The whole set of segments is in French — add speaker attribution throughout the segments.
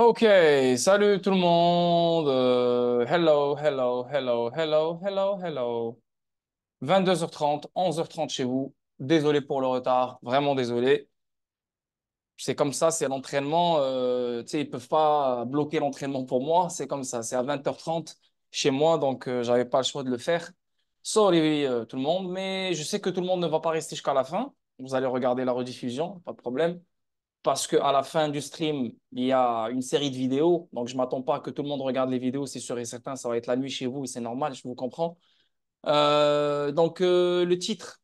Speaker 1: Ok, salut tout le monde. Hello, hello, hello, hello, hello, hello. 22h30, 11h30 chez vous. Désolé pour le retard, vraiment désolé. C'est comme ça, c'est l'entraînement. Tu sais, ils peuvent pas bloquer l'entraînement pour moi. C'est comme ça, c'est à 20h30 chez moi, donc j'avais pas le choix de le faire. Sorry tout le monde, mais je sais que tout le monde ne va pas rester jusqu'à la fin. Vous allez regarder la rediffusion, pas de problème parce qu'à la fin du stream, il y a une série de vidéos. Donc, je ne m'attends pas à que tout le monde regarde les vidéos, c'est sûr et certain. Ça va être la nuit chez vous et c'est normal, je vous comprends. Le titre,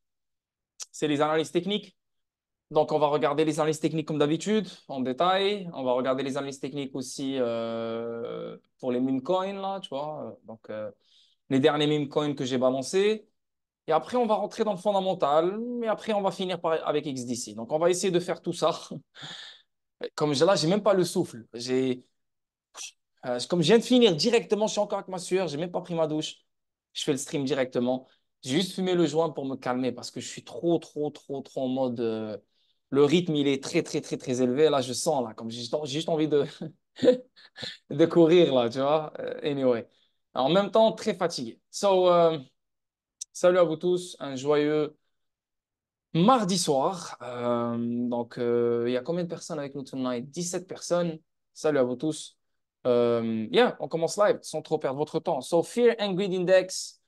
Speaker 1: c'est les analyses techniques. Donc, on va regarder les analyses techniques comme d'habitude, en détail. On va regarder les analyses techniques aussi pour les meme coins, là, tu vois. Les derniers meme coins que j'ai balancés. Et après, on va rentrer dans le fondamental. Et après, on va finir avec XDC. Donc, on va essayer de faire tout ça. Là, j'ai même pas le souffle. Comme je viens de finir directement, je suis encore avec ma sueur, j'ai même pas pris ma douche. Je fais le stream directement. J'ai juste fumé le joint pour me calmer parce que je suis trop, trop, trop, trop en mode. Le rythme, il est très, très, très, très élevé. Là, je sens, là, comme j'ai juste envie de courir, là, tu vois. Anyway. En même temps, très fatigué. Salut à vous tous. Un joyeux mardi soir. Il y a combien de personnes avec nous tonight? 17 personnes. Salut à vous tous. Yeah, on commence live sans trop perdre votre temps. So, Fear and Greed Index,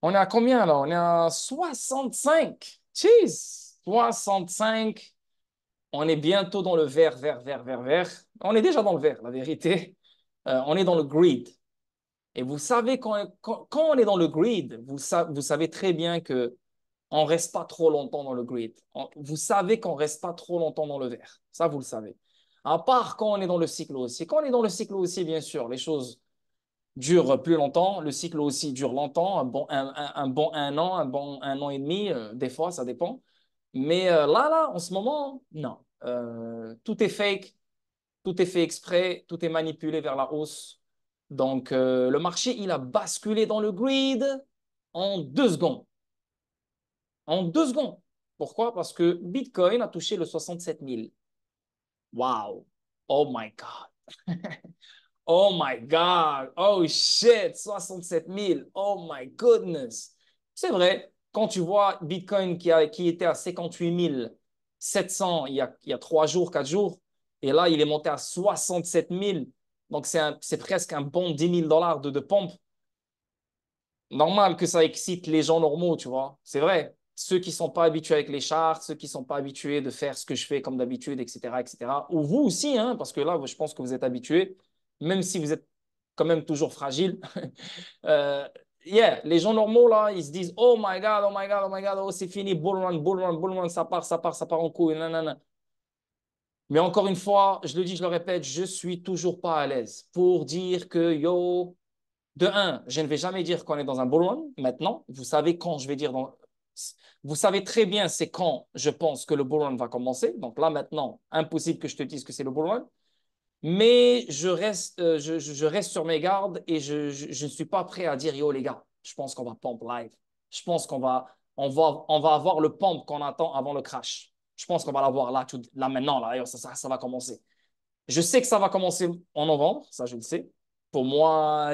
Speaker 1: on est à combien là? On est à 65. Cheese! 65. On est bientôt dans le vert, vert, vert, vert, vert. On est déjà dans le vert, la vérité. On est dans le greed. Et vous savez, quand on est dans le greed, vous savez très bien que on reste pas trop longtemps dans le grid. Vous savez qu'on reste pas trop longtemps dans le vert. Ça, vous le savez. À part quand on est dans le cycle aussi. Quand on est dans le cycle aussi, bien sûr, les choses durent plus longtemps. Le cycle aussi dure longtemps, un bon 1 an, un bon 1 an et demi, des fois, ça dépend. Mais en ce moment, non. Tout est fake, tout est fait exprès, tout est manipulé vers la hausse. Le marché, il a basculé dans le grid en 2 secondes. En 2 secondes. Pourquoi? Parce que Bitcoin a touché le 67 000. Wow. Oh my God. Oh my God. Oh shit. 67 000. Oh my goodness. C'est vrai. Quand tu vois Bitcoin qui était à 58 700 il y a 3 jours, 4 jours, et là, il est monté à 67 000. Donc, c'est presque un bon $10 000 de pompe. Normal que ça excite les gens normaux, tu vois. C'est vrai. Ceux qui sont pas habitués avec les charts, ceux qui sont pas habitués de faire ce que je fais comme d'habitude, etc., etc. Ou vous aussi, hein, parce que là, je pense que vous êtes habitués, même si vous êtes quand même toujours fragile. Euh, yeah, les gens normaux, là, ils se disent, oh my God, oh my God, oh my God, oh, c'est fini, bull run, bull run, bull run, ça part, ça part, ça part en couille, nanana. Mais encore une fois, je le dis, je le répète, je suis toujours pas à l'aise pour dire que, yo, de un, je ne vais jamais dire qu'on est dans un bull run maintenant. Vous savez quand je vais dire Vous savez très bien c'est quand je pense que le bull run va commencer. Donc là maintenant, impossible que je te dise que c'est le bull run. Mais je reste sur mes gardes et je ne suis pas prêt à dire yo les gars, je pense qu'on va pump live. Je pense qu'on va avoir le pump qu'on attend avant le crash. Je pense qu'on va l'avoir là, là maintenant, là, ça va commencer. Je sais que ça va commencer en novembre, ça je le sais. Pour moi,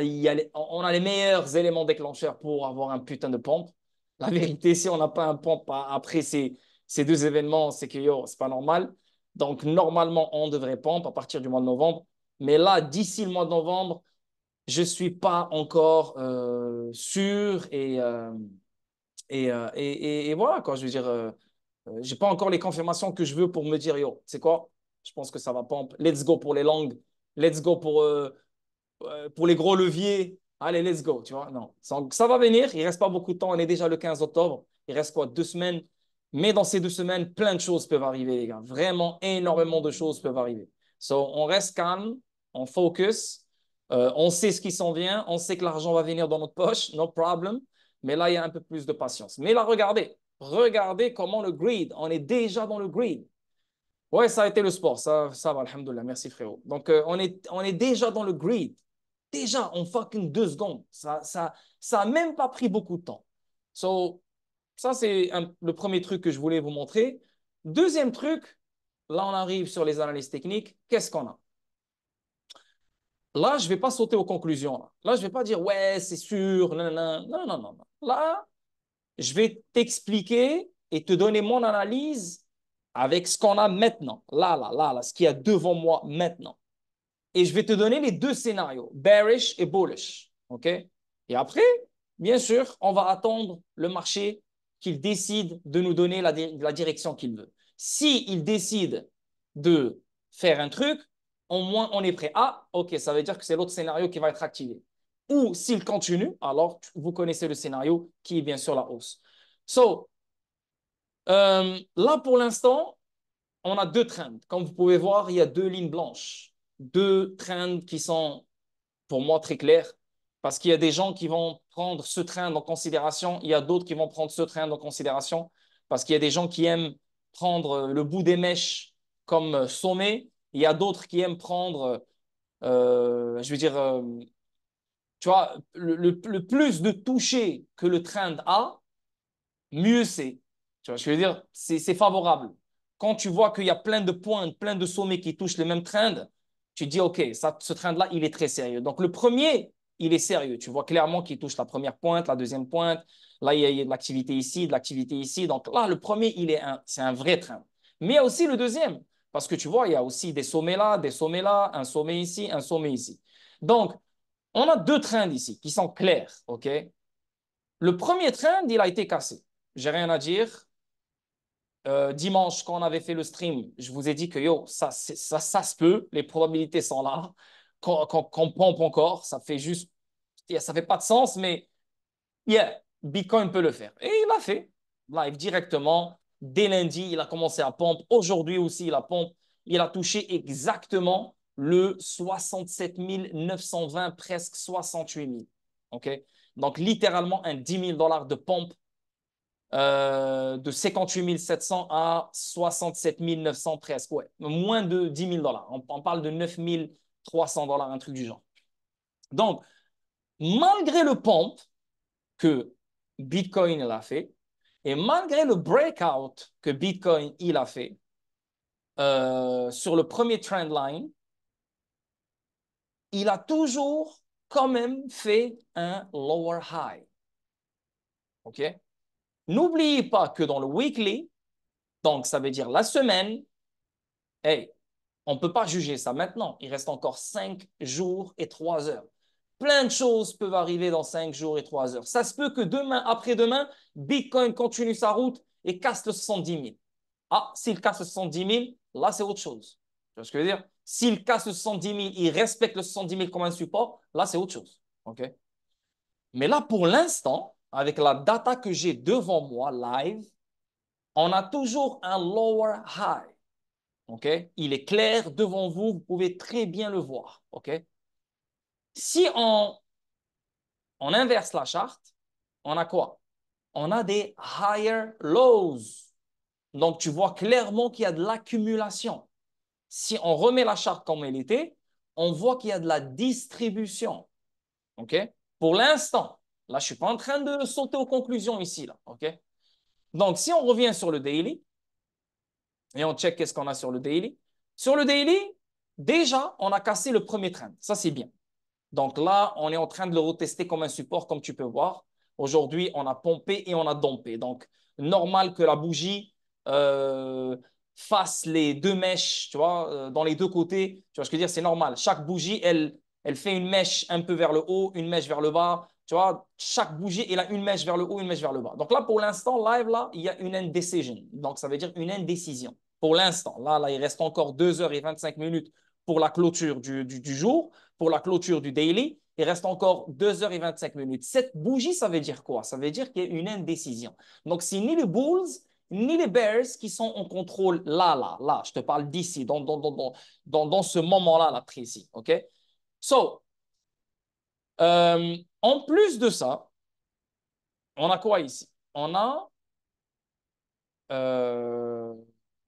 Speaker 1: on a les meilleurs éléments déclencheurs pour avoir un putain de pompe. La vérité, si on n'a pas un pompe après ces 2 événements, c'est que yo, c'est pas normal. Donc normalement, on devrait pompe à partir du mois de novembre. Mais là, d'ici le mois de novembre, je ne suis pas encore sûr et voilà quoi. Je veux dire, j'ai pas encore les confirmations que je veux pour me dire, yo, c'est quoi? Je pense que ça va pompe. Let's go pour les langues. Let's go pour les gros leviers. Allez, let's go, tu vois. Non, ça va venir. Il reste pas beaucoup de temps. On est déjà le 15 octobre. Il reste quoi? 2 semaines. Mais dans ces 2 semaines, plein de choses peuvent arriver, les gars. Vraiment, énormément de choses peuvent arriver. So, on reste calme, on focus. On sait ce qui s'en vient. On sait que l'argent va venir dans notre poche. No problem. Mais là, il y a un peu plus de patience. Mais là, regardez. Regardez comment le greed. On est déjà dans le greed. Ouais, ça a été le sport. Ça va, alhamdoulilah. Merci, frérot. On est déjà dans le greed. Déjà, en fucking 2 secondes. Ça a même pas pris beaucoup de temps. So, ça, c'est le premier truc que je voulais vous montrer. Deuxième truc, là, on arrive sur les analyses techniques. Qu'est-ce qu'on a? Là, je ne vais pas sauter aux conclusions. Là, je ne vais pas dire, ouais, c'est sûr. Non, non, non, non, non. Là, je vais t'expliquer et te donner mon analyse avec ce qu'on a maintenant. Là, ce qu'il y a devant moi maintenant. Et je vais te donner les deux scénarios, bearish et bullish. OK? Et après, bien sûr, on va attendre le marché qu'il décide de nous donner la direction qu'il veut. S'il décide de faire un truc, au moins on est prêt. Ah, OK, ça veut dire que c'est l'autre scénario qui va être activé. Ou s'il continue, alors vous connaissez le scénario qui est bien sûr la hausse. So, là pour l'instant, on a deux trends. Comme vous pouvez voir, il y a deux lignes blanches. Deux trends qui sont pour moi très clairs. Parce qu'il y a des gens qui vont prendre ce trend en considération. Il y a d'autres qui vont prendre ce trend en considération. Parce qu'il y a des gens qui aiment prendre le bout des mèches comme sommet. Il y a d'autres qui aiment prendre, je veux dire, tu vois, le plus de toucher que le trend a, mieux c'est. Tu vois, je veux dire, c'est favorable. Quand tu vois qu'il y a plein de pointes, plein de sommets qui touchent le même trend, tu te dis, OK, ça, ce trend-là, il est très sérieux. Donc, le premier, il est sérieux. Tu vois clairement qu'il touche la première pointe, la deuxième pointe. Là, il y a de l'activité ici, de l'activité ici. Donc, là, le premier, c'est un vrai trend. Mais il y a aussi le deuxième. Parce que tu vois, il y a aussi des sommets là, un sommet ici, un sommet ici. Donc, on a deux trends ici qui sont clairs. OK? Le premier trend, il a été cassé. J'ai rien à dire. Dimanche, quand on avait fait le stream, je vous ai dit que yo, ça se peut, les probabilités sont là. Qu'on pompe encore, ça fait juste, ça fait pas de sens, mais yeah, Bitcoin peut le faire. Et il l'a fait, live directement. Dès lundi, il a commencé à pompe. Aujourd'hui aussi, il a pompe. Il a touché exactement le 67 920, presque 68 000. OK? Donc, littéralement, un 10 000 $ de pompe de 58 700 à 67 900 presque. Ouais, moins de 10 000 $. On parle de 9 300 $, un truc du genre. Donc, malgré le pump que Bitcoin il a fait, et malgré le breakout que Bitcoin il a fait sur le premier trend line, il a toujours quand même fait un lower high. OK? N'oubliez pas que dans le weekly, donc ça veut dire la semaine, hey, on ne peut pas juger ça maintenant. Il reste encore 5 jours et 3 heures. Plein de choses peuvent arriver dans 5 jours et 3 heures. Ça se peut que demain, après-demain, Bitcoin continue sa route et casse le 70 000. Ah, s'il casse le 70 000, là, c'est autre chose. Tu vois ce que je veux dire? S'il casse le 70 000, il respecte le 70 000 comme un support, là, c'est autre chose. OK? Mais là, pour l'instant, avec la data que j'ai devant moi, live, on a toujours un lower high. OK? Il est clair devant vous, vous pouvez très bien le voir. OK? Si on inverse la charte, on a quoi? On a des higher lows. Donc, tu vois clairement qu'il y a de l'accumulation. Si on remet la charte comme elle était, on voit qu'il y a de la distribution. OK? Pour l'instant, là, je ne suis pas en train de sauter aux conclusions ici. Là, OK? Donc, si on revient sur le daily et on check qu'est-ce qu'on a sur le daily, sur le daily, déjà, on a cassé le premier trend. Ça, c'est bien. Donc là, on est en train de le retester comme un support, comme tu peux voir. Aujourd'hui, on a pompé et on a dompé. Donc, normal que la bougie fasse les deux mèches, tu vois, dans les deux côtés. Tu vois ce que je veux dire? C'est normal. Chaque bougie, elle fait une mèche un peu vers le haut, une mèche vers le bas. Tu vois, chaque bougie, elle a une mèche vers le haut, une mèche vers le bas. Donc là, pour l'instant, live, là, il y a une indecision. Donc, ça veut dire une indécision. Pour l'instant, là, il reste encore 2 heures et 25 minutes pour la clôture du jour, pour la clôture du daily. Il reste encore 2 heures et 25 minutes. Cette bougie, ça veut dire quoi? Ça veut dire qu'il y a une indécision. Donc, c'est ni les bulls, ni les bears qui sont en contrôle là. Je te parle d'ici, dans ce moment-là, là, précis. OK? So, en plus de ça, on a quoi ici? On a, euh,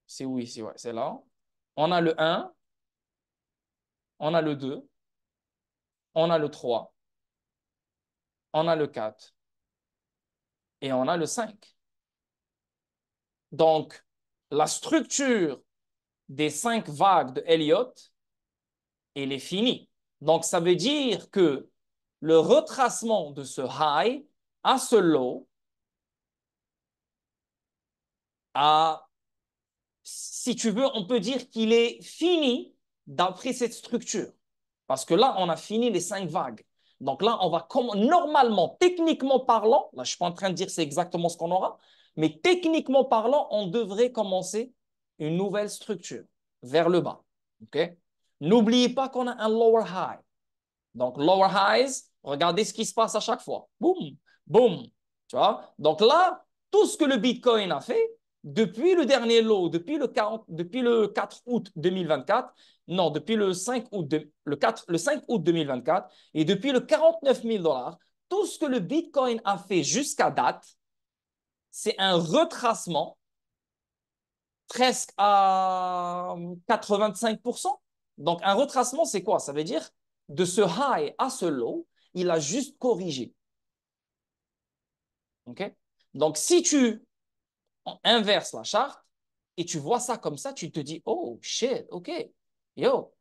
Speaker 1: c'est où ici? Ouais, c'est là. On a le 1, on a le 2, on a le 3, on a le 4 et on a le 5. Donc, la structure des 5 vagues de Elliott, elle est finie. Donc, ça veut dire que le retracement de ce high à ce low a, si tu veux, on peut dire qu'il est fini d'après cette structure. Parce que là, on a fini les 5 vagues. Donc là, on va normalement, techniquement parlant, là, je ne suis pas en train de dire c'est exactement ce qu'on aura, mais techniquement parlant, on devrait commencer une nouvelle structure vers le bas. OK? N'oubliez pas qu'on a un lower high. Donc, lower highs, regardez ce qui se passe à chaque fois. Boum, boum. Tu vois? Donc là, tout ce que le Bitcoin a fait, depuis le dernier low, depuis le 4 août 2024, non, depuis le 5 août, le 5 août 2024, et depuis le 49 000 dollars, tout ce que le Bitcoin a fait jusqu'à date, c'est un retracement presque à 85%. Donc, un retracement, c'est quoi? Ça veut dire de ce high à ce low, il a juste corrigé. OK? Donc, si tu inverses la charte et tu vois ça comme ça, tu te dis, oh shit, OK, yo,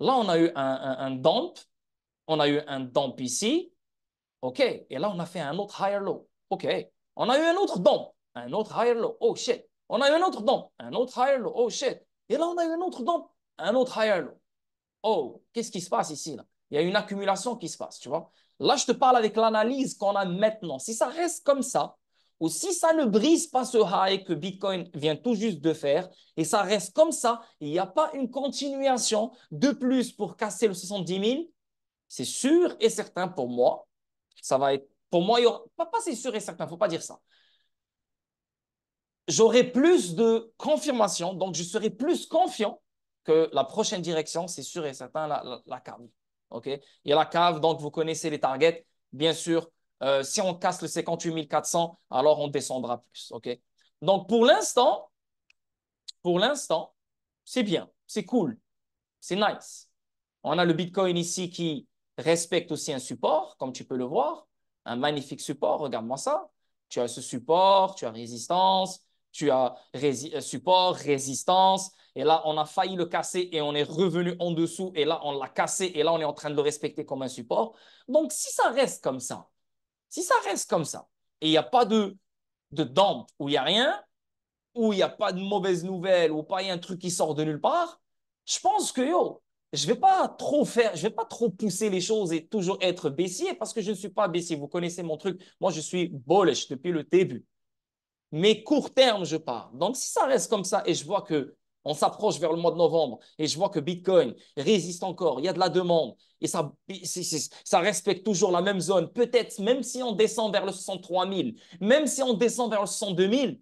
Speaker 1: là, on a eu un dump, on a eu un dump ici, OK, et là, on a fait un autre higher low. OK, on a eu un autre dump, un autre higher low. Oh shit, on a eu un autre dump, un autre higher low. Oh shit, et là, on a eu un autre dump, un autre higher low. Oh, qu'est-ce qui se passe ici, là? Il y a une accumulation qui se passe, tu vois. Là, je te parle avec l'analyse qu'on a maintenant. Si ça reste comme ça, ou si ça ne brise pas ce high que Bitcoin vient tout juste de faire, et ça reste comme ça, il n'y a pas une continuation de plus pour casser le 70 000, c'est sûr et certain pour moi, ça va être, pour moi, il y aura, pas c'est sûr et certain, il ne faut pas dire ça. J'aurai plus de confirmation, donc je serai plus confiant que la prochaine direction, c'est sûr et certain, la cave. OK? Et la cave, donc vous connaissez les targets. Bien sûr, si on casse le 58 400, alors on descendra plus. OK? Donc pour l'instant, c'est bien, c'est cool, c'est nice. On a le Bitcoin ici qui respecte aussi un support, comme tu peux le voir. Un magnifique support, regarde-moi ça. Tu as ce support, tu as résistance, tu as support, résistance. Et là, on a failli le casser et on est revenu en dessous. Et là, on l'a cassé et là, on est en train de le respecter comme un support. Donc, si ça reste comme ça, si ça reste comme ça, et il n'y a pas de dump où il n'y a rien, où il n'y a pas de mauvaise nouvelle, ou pas il y a un truc qui sort de nulle part, je pense que yo, je vais pas trop pousser les choses et toujours être baissier parce que je ne suis pas baissier. Vous connaissez mon truc. Moi, je suis bullish depuis le début. Mais court terme, je pars. Donc, si ça reste comme ça et je vois que on s'approche vers le mois de novembre et je vois que Bitcoin résiste encore, il y a de la demande et ça respecte toujours la même zone, peut-être même si on descend vers le 63 000, même si on descend vers le 62 000,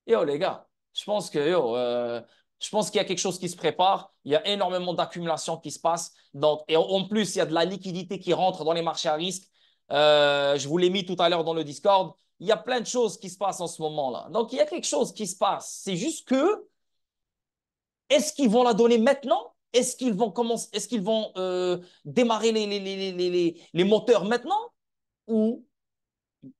Speaker 1: yo les gars, je pense qu'il y a quelque chose qui se prépare, il y a énormément d'accumulation qui se passe, donc, et en plus, il y a de la liquidité qui rentre dans les marchés à risque. Je vous l'ai mis tout à l'heure dans le Discord. Il y a plein de choses qui se passent en ce moment-là. Donc, il y a quelque chose qui se passe. C'est juste que, est-ce qu'ils vont la donner maintenant? Est-ce qu'ils vont commencer, est-ce qu'ils vont démarrer les moteurs maintenant? Ou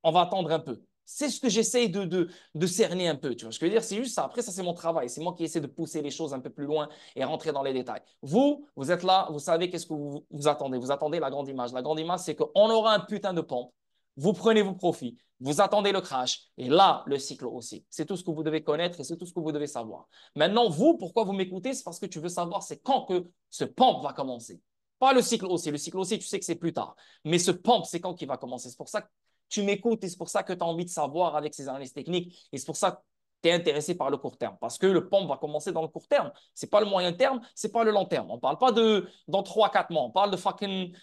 Speaker 1: on va attendre un peu. C'est ce que j'essaye de cerner un peu. Tu vois ce que je veux dire? C'est juste ça. Après, ça, c'est mon travail. C'est moi qui essaie de pousser les choses un peu plus loin et rentrer dans les détails. Vous êtes là, vous savez qu'est-ce que vous attendez. Vous attendez la grande image. La grande image, c'est qu'on aura un putain de pompe. Vous prenez vos profits. Vous attendez le crash. Et là, le cycle aussi. C'est tout ce que vous devez connaître et c'est tout ce que vous devez savoir. Maintenant, vous, pourquoi vous m'écoutez? C'est parce que tu veux savoir c'est quand que ce pompe va commencer. Pas le cycle aussi. Le cycle aussi, tu sais que c'est plus tard. Mais ce pompe, c'est quand qu'il va commencer. C'est pour ça que tu m'écoutes et c'est pour ça que tu as envie de savoir avec ces analyses techniques et c'est pour ça que tu es intéressé par le court terme parce que le pompe va commencer dans le court terme. Ce n'est pas le moyen terme, ce n'est pas le long terme. On ne parle pas de dans 3 4 mois, on parle de fucking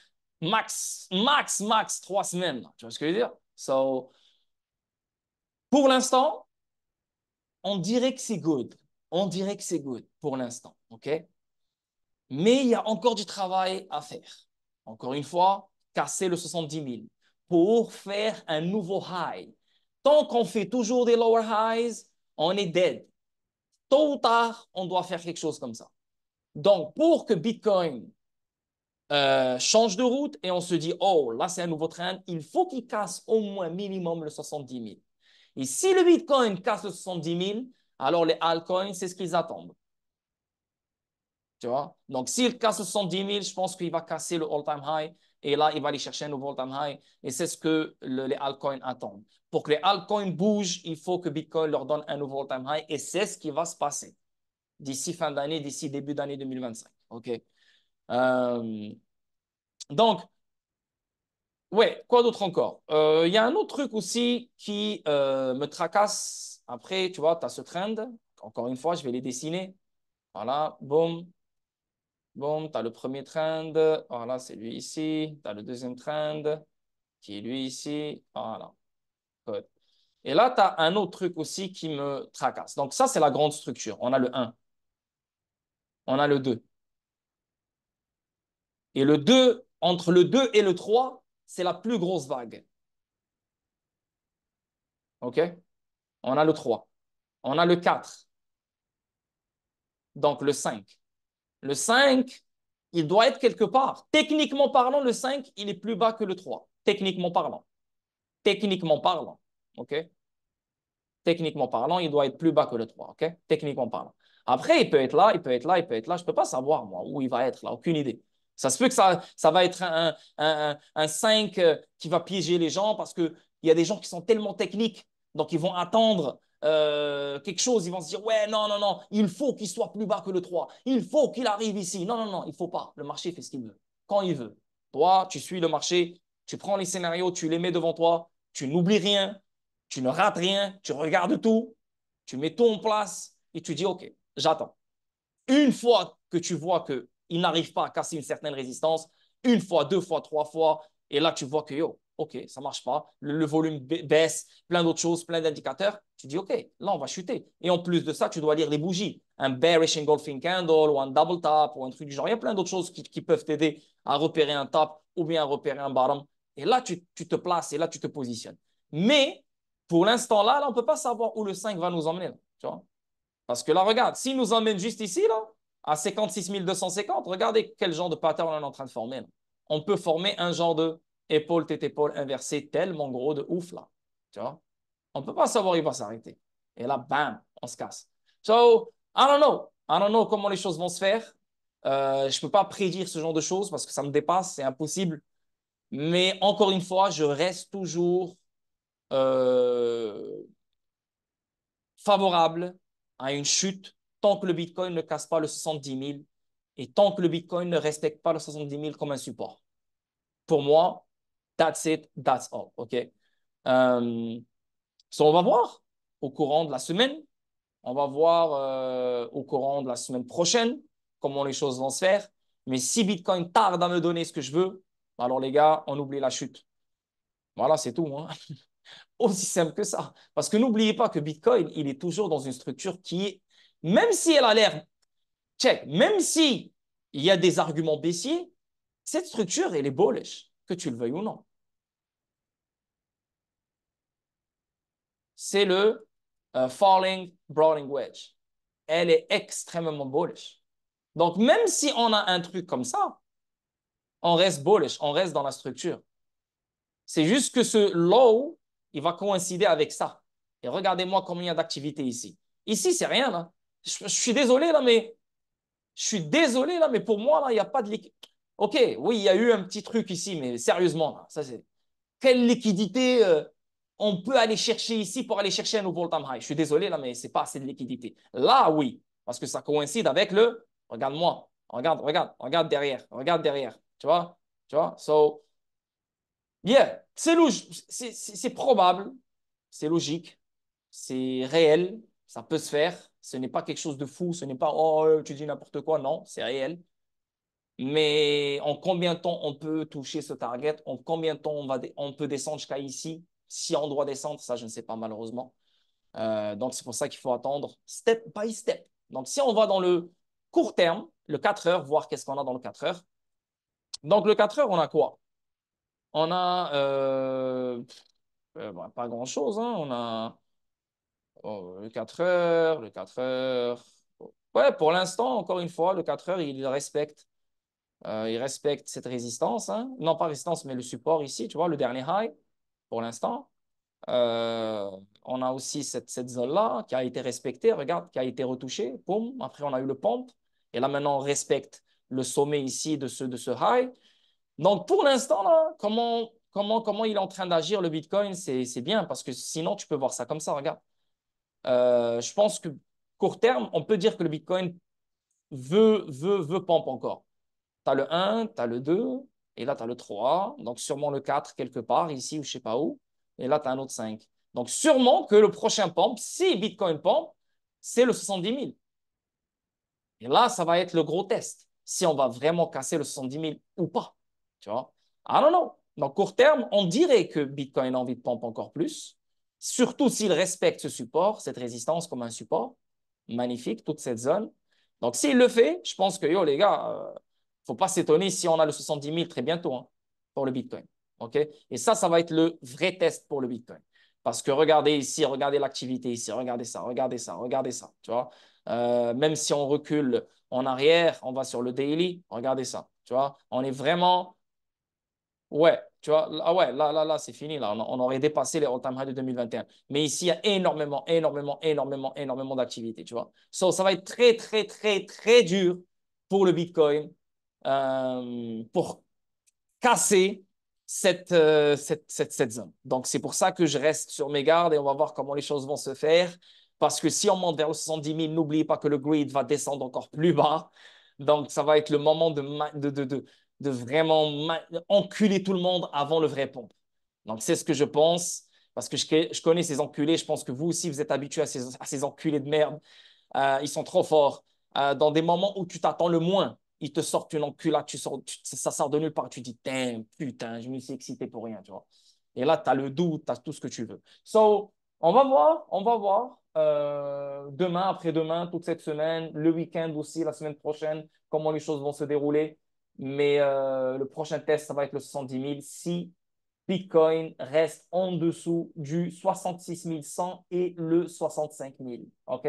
Speaker 1: max 3 semaines. Tu vois ce que je veux dire? So, pour l'instant, on dirait que c'est good. On dirait que c'est good pour l'instant. OK? Mais il y a encore du travail à faire. Encore une fois, casser le 70 000 pour faire un nouveau high. Tant qu'on fait toujours des lower highs, on est dead. Tôt ou tard, on doit faire quelque chose comme ça. Donc, pour que Bitcoin change de route et on se dit, oh, là, c'est un nouveau trend, il faut qu'il casse au moins minimum le 70 000. Et si le Bitcoin casse le 70 000, alors les altcoins, c'est ce qu'ils attendent. Tu vois? Donc, s'il casse le 70 000, je pense qu'il va casser le all-time high. Et là, il va aller chercher un nouveau all-time high. Et c'est ce que les altcoins attendent. Pour que les altcoins bougent, il faut que Bitcoin leur donne un nouveau all-time high. Et c'est ce qui va se passer d'ici fin d'année, d'ici début d'année 2025. OK? Euh, donc, ouais, quoi d'autre encore? Il y a un autre truc aussi qui me tracasse. Après, tu vois, tu as ce trend. Encore une fois, je vais les dessiner. Voilà, boum. Bon, tu as le premier trend, voilà, c'est lui ici. Tu as le deuxième trend, qui est lui ici. Voilà. Good. Et là, tu as un autre truc aussi qui me tracasse. Donc, ça, c'est la grande structure. On a le 1, on a le 2. Et le 2, entre le 2 et le 3, c'est la plus grosse vague. OK? On a le 3. On a le 4. Donc, le 5. Le 5, il doit être quelque part. Techniquement parlant, le 5, il est plus bas que le 3. Techniquement parlant. Techniquement parlant. OK? Techniquement parlant, il doit être plus bas que le 3, OK? Techniquement parlant. Après, il peut être là, il peut être là, il peut être là. Je ne peux pas savoir, moi, où il va être là. Aucune idée. Ça se peut que ça va être un 5 qui va piéger les gens parce qu'il y a des gens qui sont tellement techniques. Donc, ils vont attendre quelque chose. Ils vont se dire, ouais, non, non, non, il faut qu'il soit plus bas que le 3. Il faut qu'il arrive ici. Non, non, non, il ne faut pas. Le marché fait ce qu'il veut, quand il veut. Toi, tu suis le marché, tu prends les scénarios, tu les mets devant toi, tu n'oublies rien, tu ne rates rien, tu regardes tout, tu mets tout en place et tu dis, OK, j'attends. Une fois que tu vois qu'il n'arrive pas à casser une certaine résistance, une fois, deux fois, trois fois, et là, tu vois que, yo, OK, ça ne marche pas, le volume baisse, plein d'autres choses, plein d'indicateurs, tu dis, OK, là, on va chuter. Et en plus de ça, tu dois lire les bougies. Un bearish engulfing candle ou un double tap ou un truc du genre. Il y a plein d'autres choses qui peuvent t'aider à repérer un top ou bien à repérer un bottom. Et là, tu te places et là, tu te positionnes. Mais pour l'instant, là, on ne peut pas savoir où le 5 va nous emmener. Là, tu vois. Parce que là, regarde, s'il nous emmène juste ici, là, à 56 250, regardez quel genre de pattern on est en train de former. Là. On peut former un genre de épaule, tête, épaule inversée tellement gros de ouf, là. Tu vois? On ne peut pas savoir où il va s'arrêter. Et là, bam, on se casse. So, I don't know. I don't know comment les choses vont se faire. Je ne peux pas prédire ce genre de choses parce que ça me dépasse, c'est impossible. Mais encore une fois, je reste toujours euh, favorable à une chute tant que le Bitcoin ne casse pas le 70 000 et tant que le Bitcoin ne respecte pas le 70 000 comme un support. Pour moi, that's it, that's all. OK? So on va voir au courant de la semaine. On va voir au courant de la semaine prochaine comment les choses vont se faire. Mais si Bitcoin tarde à me donner ce que je veux, alors les gars, on oublie la chute. Voilà, c'est tout. Hein. Aussi simple que ça. Parce que n'oubliez pas que Bitcoin, il est toujours dans une structure qui est, même si elle a l'air, check, même si il y a des arguments baissiers, cette structure, elle est bullish, que tu le veuilles ou non. C'est le falling Browning Wedge. Elle est extrêmement bullish. Donc, même si on a un truc comme ça, on reste bullish, on reste dans la structure. C'est juste que ce low, il va coïncider avec ça. Et regardez-moi combien il y a d'activité ici. Ici, c'est rien, là. Je suis désolé, là, mais pour moi, là, il n'y a pas de liquidité. OK, oui, il y a eu un petit truc ici, mais sérieusement, là, ça c'est. Quelle liquidité on peut aller chercher ici pour aller chercher un nouveau all-time high? Je suis désolé, là, mais c'est pas assez de liquidité. Là, oui, parce que ça coïncide avec le. Regarde-moi, regarde derrière, regarde derrière. Tu vois? So, yeah, c'est probable, c'est logique, c'est réel, ça peut se faire. Ce n'est pas quelque chose de fou, ce n'est pas oh, tu dis n'importe quoi, non, c'est réel. Mais en combien de temps on peut toucher ce target? En combien de temps on peut descendre jusqu'à ici? Si on doit descendre, ça, je ne sais pas malheureusement. Donc, c'est pour ça qu'il faut attendre step by step. Donc, si on va dans le court terme, le 4 heures, voir qu'est-ce qu'on a dans le 4 heures. Donc, le 4 heures, on a quoi? On a pas grand-chose. Hein. On a le 4 heures, le 4 heures. Ouais, pour l'instant, encore une fois, le 4 heures, il respecte cette résistance. Hein. Non, pas résistance, mais le support ici, tu vois, le dernier high, pour l'instant. Euh, on a aussi cette zone-là qui a été respectée, regarde, qui a été retouchée. Boum. Après, on a eu le pump. Et là, maintenant, on respecte le sommet ici de ce high. Donc, pour l'instant, là, comment il est en train d'agir, le Bitcoin, c'est bien parce que sinon, tu peux voir ça comme ça, regarde. Je pense que court terme, on peut dire que le Bitcoin veut pump encore. Tu as le 1, tu as le 2, et là, tu as le 3, donc sûrement le 4 quelque part, ici ou je ne sais pas où, et là, tu as un autre 5. Donc, sûrement que le prochain pump, si Bitcoin pump, c'est le 70 000. Et là, ça va être le gros test. Si on va vraiment casser le 70 000 ou pas. Tu vois? I don't know. Donc, court terme, on dirait que Bitcoin a envie de pomper encore plus. Surtout s'il respecte ce support, cette résistance comme un support. Magnifique, toute cette zone. Donc, s'il le fait, je pense que, yo, les gars, faut pas s'étonner si on a le 70 000 très bientôt hein, pour le Bitcoin. OK? Et ça va être le vrai test pour le Bitcoin. Parce que regardez ici, regardez l'activité ici, regardez ça, regardez ça, regardez ça. Tu vois? Même si on recule en arrière, on va sur le daily, regardez ça. Tu vois? On est vraiment. Ouais, tu vois, ah ouais, là, c'est fini. Là. On aurait dépassé les all-time high de 2021. Mais ici, il y a énormément d'activités, tu vois. So, ça va être très, très, très, très dur pour le Bitcoin pour casser cette zone. Donc, c'est pour ça que je reste sur mes gardes et on va voir comment les choses vont se faire. Parce que si on monte vers le 70 000, n'oubliez pas que le grid va descendre encore plus bas. Donc, ça va être le moment de vraiment enculer tout le monde avant le vrai pompe. Donc, c'est ce que je pense. Parce que je connais ces enculés. Je pense que vous aussi, vous êtes habitués à ces enculés de merde. Ils sont trop forts. Dans des moments où tu t'attends le moins, ils te sortent une enculade, ça sort de nulle part. Tu dis, putain, je me suis excité pour rien, tu vois. Et là, tu as le doute, tu as tout ce que tu veux. So, on va voir. Demain, après-demain, toute cette semaine, le week-end aussi, la semaine prochaine, comment les choses vont se dérouler. Mais le prochain test, ça va être le 70 000 si Bitcoin reste en dessous du 66 100 et le 65 000. OK?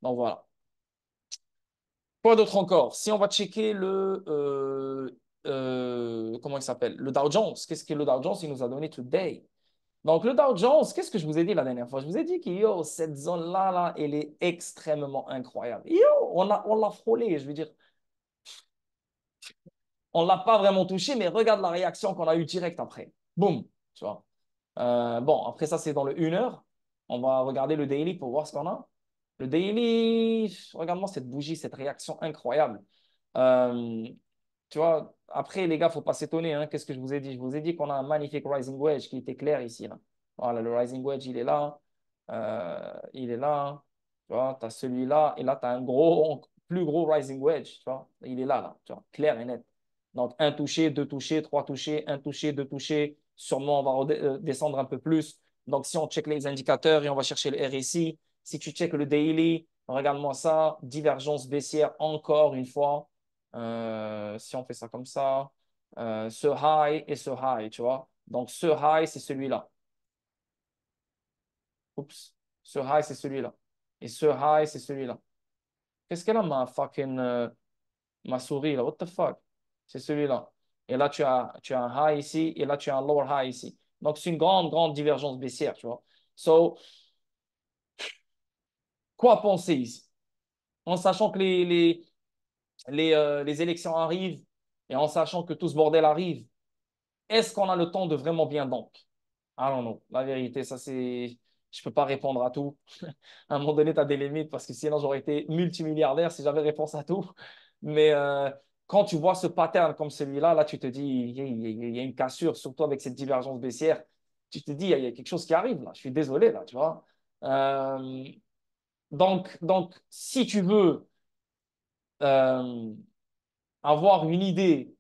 Speaker 1: Donc voilà. Quoi d'autre encore? Si on va checker comment il s'appelle? Le Dow Jones. Qu'est-ce que le Dow Jones il nous a donné today? Donc le Dow Jones, qu'est-ce que je vous ai dit la dernière fois? Je vous ai dit que yo, cette zone-là, là, elle est extrêmement incroyable. Yo, on l'a frôlé, je veux dire. On ne l'a pas vraiment touché, mais regarde la réaction qu'on a eue direct après. Boum, tu vois. Bon, après ça, c'est dans le 1 heure. On va regarder le daily pour voir ce qu'on a. Le daily, regarde-moi cette bougie, cette réaction incroyable. Euh, Tu vois, après, les gars, il ne faut pas s'étonner. Hein. Qu'est-ce que je vous ai dit? Je vous ai dit qu'on a un magnifique rising wedge qui était clair ici. Là. Voilà, le rising wedge, il est là. Il est là. Tu vois, tu as celui-là. Et là, tu as un plus gros rising wedge. Tu vois, il est là. Tu vois, clair et net. Donc, un touché, deux touchés, trois touchés, un touché, deux touchés. Sûrement, on va descendre un peu plus. Donc, si on check les indicateurs et on va chercher le RSI, si tu checkes le daily, regarde-moi ça, divergence baissière encore une fois. Si on fait ça comme ça, ce high et ce high, tu vois. Donc, ce high, c'est celui-là. Oups. Ce high, c'est celui-là. Et ce high, c'est celui-là. Qu'est-ce qu'elle a, ma souris, là? What the fuck? C'est celui-là. Et là, tu as un high ici, et là, tu as un lower high ici. Donc, c'est une grande divergence baissière, tu vois. So, quoi penser ici? En sachant que les élections arrivent et en sachant que tout ce bordel arrive, est-ce qu'on a le temps de vraiment bien donc? I don't know. La vérité, ça c'est. Je ne peux pas répondre à tout. À un moment donné, tu as des limites parce que sinon j'aurais été multimilliardaire si j'avais réponse à tout. Mais quand tu vois ce pattern comme celui-là, là, tu te dis, il y a une cassure, surtout avec cette divergence baissière. Tu te dis, il y a quelque chose qui arrive là. Je suis désolé là, tu vois. Euh, donc, si tu veux euh, avoir une idée,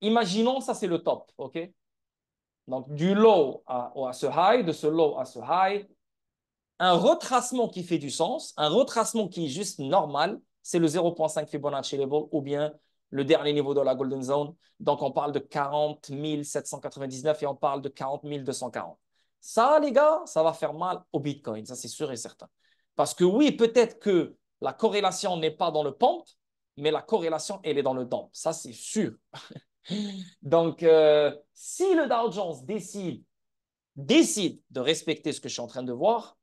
Speaker 1: imaginons ça c'est le top, OK? Donc, du low à ce high, de ce low à ce high, un retracement qui fait du sens, un retracement qui est juste normal, c'est le 0,5 Fibonacci level ou bien le dernier niveau de la Golden Zone. Donc, on parle de 40 799 et on parle de 40 240. Ça, les gars, ça va faire mal au Bitcoin, ça c'est sûr et certain. Parce que oui, peut-être que la corrélation n'est pas dans le pump, mais la corrélation, elle est dans le dump. Ça, c'est sûr. Donc, si le Dow Jones décide de respecter ce que je suis en train de voir,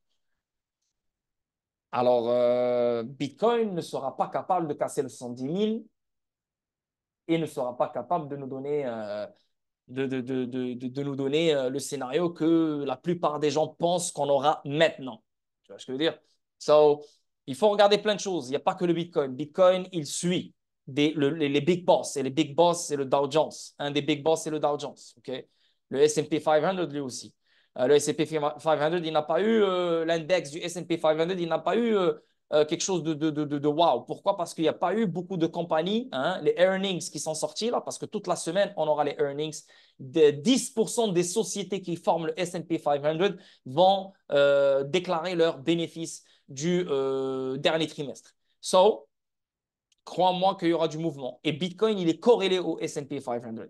Speaker 1: Alors, Bitcoin ne sera pas capable de casser le 110 000 et ne sera pas capable de nous donner, de nous donner le scénario que la plupart des gens pensent qu'on aura maintenant. Tu vois ce que je veux dire? So, il faut regarder plein de choses. Il n'y a pas que le Bitcoin. Bitcoin, il suit les big boss. Et les big boss, c'est le Dow Jones. Un des big boss, c'est le Dow Jones. Okay? Le S&P 500, lui aussi. Le S&P 500, il n'a pas eu l'index du S&P 500, il n'a pas eu quelque chose de wow. Pourquoi? Parce qu'il n'y a pas eu beaucoup de compagnies, hein, les earnings qui sont sortis là, parce que toute la semaine, on aura les earnings. De 10% des sociétés qui forment le S&P 500 vont déclarer leurs bénéfices du dernier trimestre. So, crois-moi qu'il y aura du mouvement. Et Bitcoin, il est corrélé au S&P 500.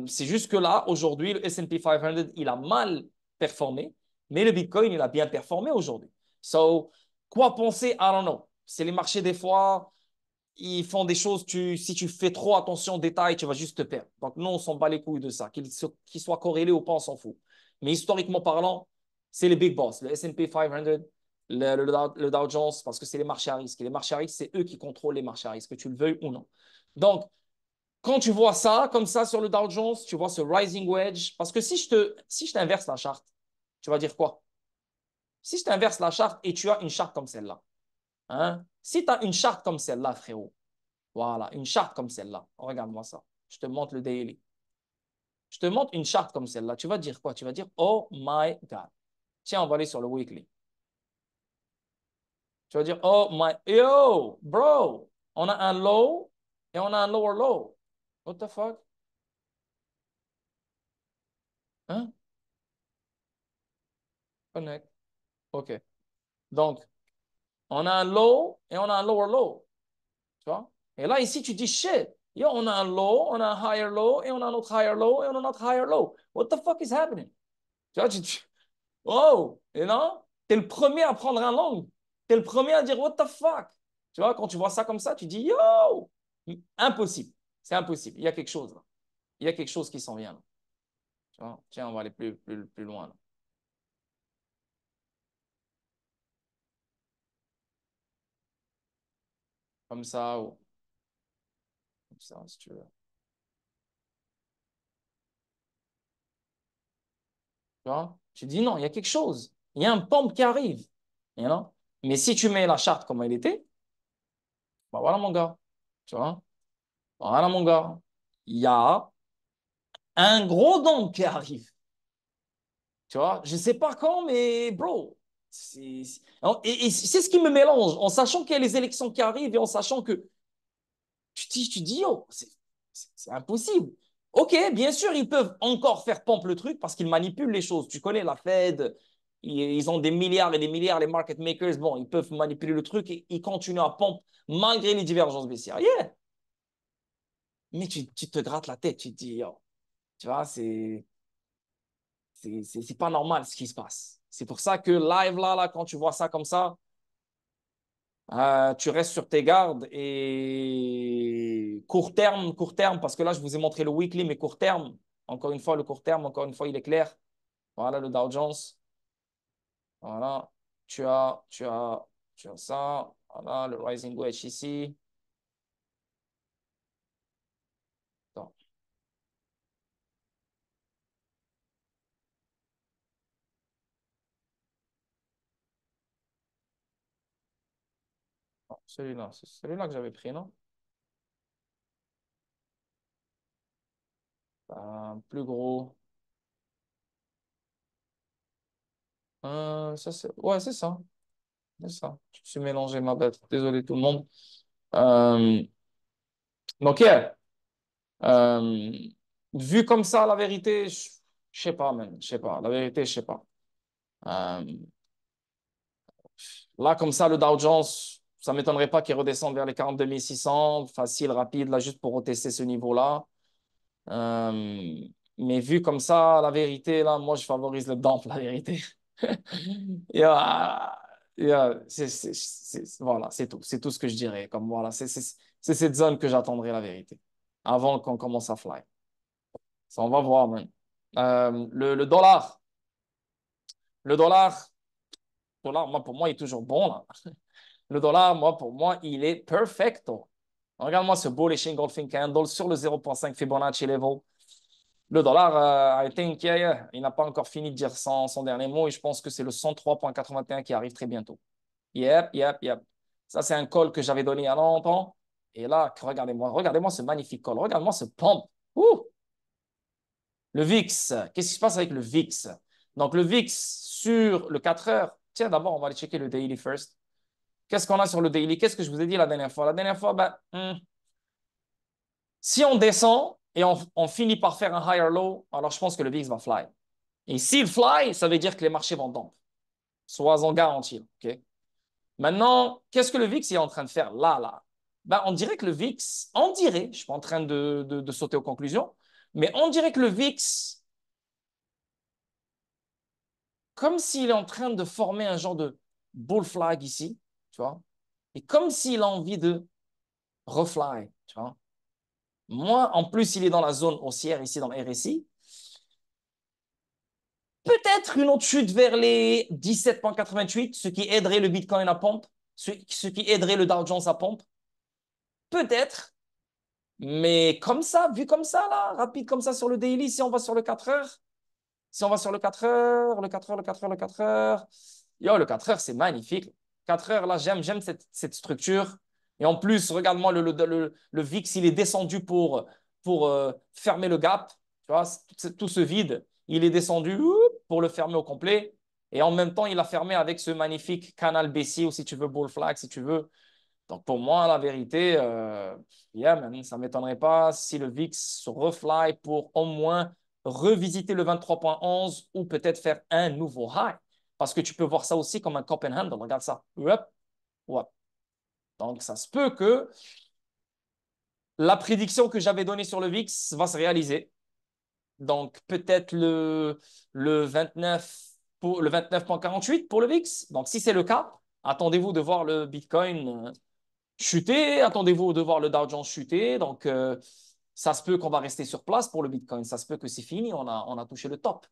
Speaker 1: C'est juste que là, aujourd'hui, le S&P 500, il a mal performé, mais le Bitcoin, il a bien performé aujourd'hui. So, quoi penser? I don't know. C'est les marchés, des fois, ils font des choses, si tu fais trop attention aux détails, tu vas juste te perdre. Donc, nous, on s'en bat les couilles de ça. Qu'il soit corrélé ou pas, on s'en fout. Mais historiquement parlant, c'est les big boss, le S&P 500, le Dow Jones, parce que c'est les marchés à risque. Et les marchés à risque, c'est eux qui contrôlent les marchés à risque, que tu le veuilles ou non. Donc, quand tu vois ça, comme ça, sur le Dow Jones, tu vois ce rising wedge, parce que si je t'inverse la charte, tu vas dire quoi? Si je t'inverse la charte et tu as une charte comme celle-là, hein? Si tu as une charte comme celle-là, frérot, voilà, une charte comme celle-là, regarde-moi ça, je te montre le daily. Je te montre une charte comme celle-là, tu vas dire quoi? Tu vas dire, oh my God. Tiens, on va aller sur le weekly. Tu vas dire, oh my, yo, bro, on a un low et on a un lower low. What the fuck? Hein? Connect. OK. Donc, on a un low et on a un lower low. Tu vois? Et là, ici, tu dis shit. Yo, on a un low, on a un higher low, et on a un autre higher low, et on a un autre higher low. What the fuck is happening? Tu vois, oh, et non, t'es le premier à prendre un long. T'es le premier à dire what the fuck. Tu vois, quand tu vois ça comme ça, tu dis yo, impossible. C'est impossible. Il y a quelque chose là. Il y a quelque chose qui s'en vient là. Tu vois? Tiens, on va aller plus loin là. Comme ça, ou comme ça, si tu veux. Tu vois? Tu dis non, il y a quelque chose. Il y a un pompe qui arrive. You know? Mais si tu mets la charte comme elle était, bah voilà mon gars. Tu vois? Voilà mon gars. Il y a un gros don qui arrive. Tu vois? Je ne sais pas quand, mais bro. Et c'est ce qui me mélange, en sachant qu'il y a les élections qui arrivent et en sachant que tu dis, oh, c'est impossible. Ok, bien sûr, ils peuvent encore faire pompe le truc parce qu'ils manipulent les choses. Tu connais la Fed, ils ont des milliards et des milliards, les market makers. Bon, ils peuvent manipuler le truc et ils continuent à pompe malgré les divergences baissières. Yeah. Mais tu te grattes la tête, tu te dis, oh, tu vois, c'est pas normal ce qui se passe. C'est pour ça que live là, quand tu vois ça comme ça, tu restes sur tes gardes et court terme, parce que là, je vous ai montré le weekly, mais court terme, encore une fois, le court terme, encore une fois, il est clair. Voilà le Dow Jones. Voilà. Tu as ça. Voilà, le Rising Wedge ici. Attends, non, celui-là, c'est celui-là que j'avais pris, non? Plus gros. Ouais, c'est ça. C'est ça. Je me suis mélangé ma bête. Désolé tout le monde. Euh, donc, yeah. Euh, vu comme ça, la vérité, je sais pas, man. Je sais pas. La vérité, je sais pas. Euh, là, comme ça, le Dow Jones, ça m'étonnerait pas qu'il redescende vers les 42 600, facile, rapide, là, juste pour retester ce niveau-là. Euh, mais vu comme ça, la vérité, là, moi, je favorise le dump, la vérité. Yeah, yeah, voilà, c'est tout. C'est tout ce que je dirais. Comme, voilà, c'est cette zone que j'attendrai, la vérité, avant qu'on commence à fly. Ça, on va voir, man. Le dollar. Le dollar, dollar, moi, pour moi, il est toujours bon, là. Le dollar, moi, pour moi, il est perfecto. Regarde-moi ce bullish engulfing candle sur le 0,5 Fibonacci level. Le dollar, I think, yeah, yeah, il n'a pas encore fini de dire son dernier mot et je pense que c'est le 103,81 qui arrive très bientôt. Yep, yep, yep. Ça, c'est un call que j'avais donné il y a longtemps. Et là, regardez-moi ce magnifique call. Regarde-moi ce pump. Ouh! Le VIX, qu'est-ce qui se passe avec le VIX? Donc, le VIX sur le 4 heures. Tiens, d'abord, on va aller checker le daily first. Qu'est-ce qu'on a sur le daily? Qu'est-ce que je vous ai dit la dernière fois? La dernière fois, si on descend et on finit par faire un higher low, alors je pense que le VIX va fly. Et s'il fly, ça veut dire que les marchés vont tomber. Sois-en garanti. OK? Maintenant, qu'est-ce que le VIX est en train de faire là? On dirait que le VIX, je ne suis pas en train de sauter aux conclusions, mais on dirait que le VIX, comme s'il est en train de former un genre de bull flag ici, tu vois, et comme s'il a envie de refly, tu vois. Moi, en plus, il est dans la zone haussière ici dans le RSI. Peut-être une autre chute vers les 17,88, ce qui aiderait le Bitcoin à pompe, ce qui aiderait le Dow Jones à pompe. Peut-être, mais comme ça, vu comme ça, là, rapide comme ça sur le daily, si on va sur le 4 heures, si on va sur le 4 heures, le 4 heures, le 4 heures, le 4 heures, yo, le 4 heures, c'est magnifique. 4 heures, là, j'aime cette structure. Et en plus, regarde-moi, le VIX, il est descendu pour fermer le gap. Tu vois, tout ce vide, il est descendu pour le fermer au complet. Et en même temps, il a fermé avec ce magnifique canal baissier, ou si tu veux, bull flag, si tu veux. Donc, pour moi, la vérité, yeah, man, ça ne m'étonnerait pas si le VIX se refly pour au moins revisiter le 23,11 ou peut-être faire un nouveau high. Parce que tu peux voir ça aussi comme un cup and handle. Regarde ça. Hop, hop. Donc, ça se peut que la prédiction que j'avais donnée sur le VIX va se réaliser. Donc, peut-être le 29 pour le 29,48 pour le VIX. Donc, si c'est le cas, attendez-vous de voir le Bitcoin chuter, attendez-vous de voir le Dow Jones chuter. Donc, ça se peut qu'on va rester sur place pour le Bitcoin. Ça se peut que c'est fini, on a touché le top.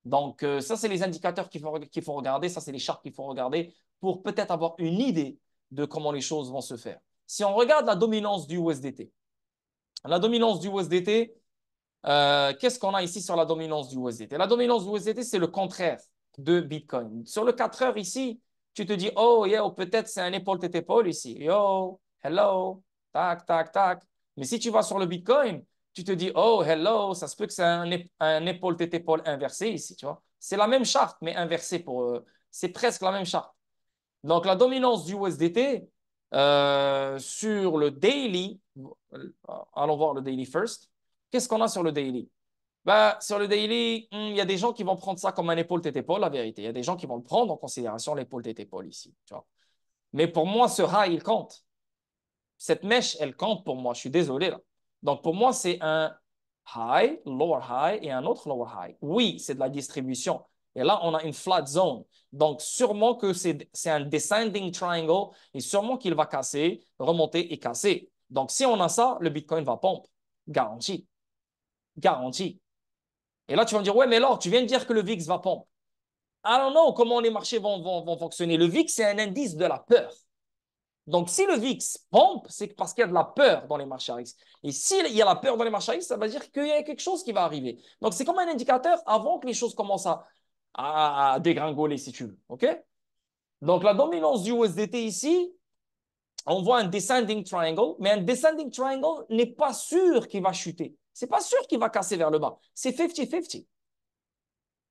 Speaker 1: Donc, ça, c'est les indicateurs qu'il faut regarder. Ça, c'est les charts qu'il faut regarder pour peut-être avoir une idée de comment les choses vont se faire. Si on regarde la dominance du USDT, la dominance du USDT, qu'est-ce qu'on a ici sur la dominance du USDT? La dominance du USDT, c'est le contraire de Bitcoin. Sur le 4 heures ici, tu te dis, oh, yeah, peut-être c'est un épaule-tête-épaule ici. Yo, hello, tac, tac, tac. Mais si tu vas sur le Bitcoin, tu te dis, oh, hello, ça se peut que c'est un épaule-tête-épaule inversé ici, tu vois. C'est la même charte, mais inversée c'est presque la même charte. Donc, la dominance du USDT sur le daily, allons voir le daily first. Qu'est-ce qu'on a sur le daily? Sur le daily, il y a des gens qui vont prendre ça comme un épaule-tête-épaule, la vérité. Il y a des gens qui vont le prendre en considération, l'épaule-tête-épaule ici. Tu vois. Mais pour moi, ce high, il compte. Cette mèche, elle compte pour moi. Je suis désolé là. Donc pour moi, c'est un high, lower high et un autre lower high. Oui, c'est de la distribution. Et là, on a une flat zone. Donc sûrement que c'est un descending triangle et sûrement qu'il va casser, remonter et casser. Donc si on a ça, le Bitcoin va pomper. Garanti. Garanti. Et là, tu vas me dire, ouais, mais alors, tu viens de dire que le VIX va pomper. I don't know comment les marchés vont fonctionner. Le VIX, c'est un indice de la peur. Donc, si le VIX pompe, c'est parce qu'il y a de la peur dans les marchés à risque. Et s'il y a la peur dans les marchés à risque, ça veut dire qu'il y a quelque chose qui va arriver. Donc, c'est comme un indicateur avant que les choses commencent à dégringoler, si tu veux. OK? Donc, la dominance du USDT ici, on voit un descending triangle, mais un descending triangle n'est pas sûr qu'il va chuter. C'est pas sûr qu'il va casser vers le bas. C'est 50-50.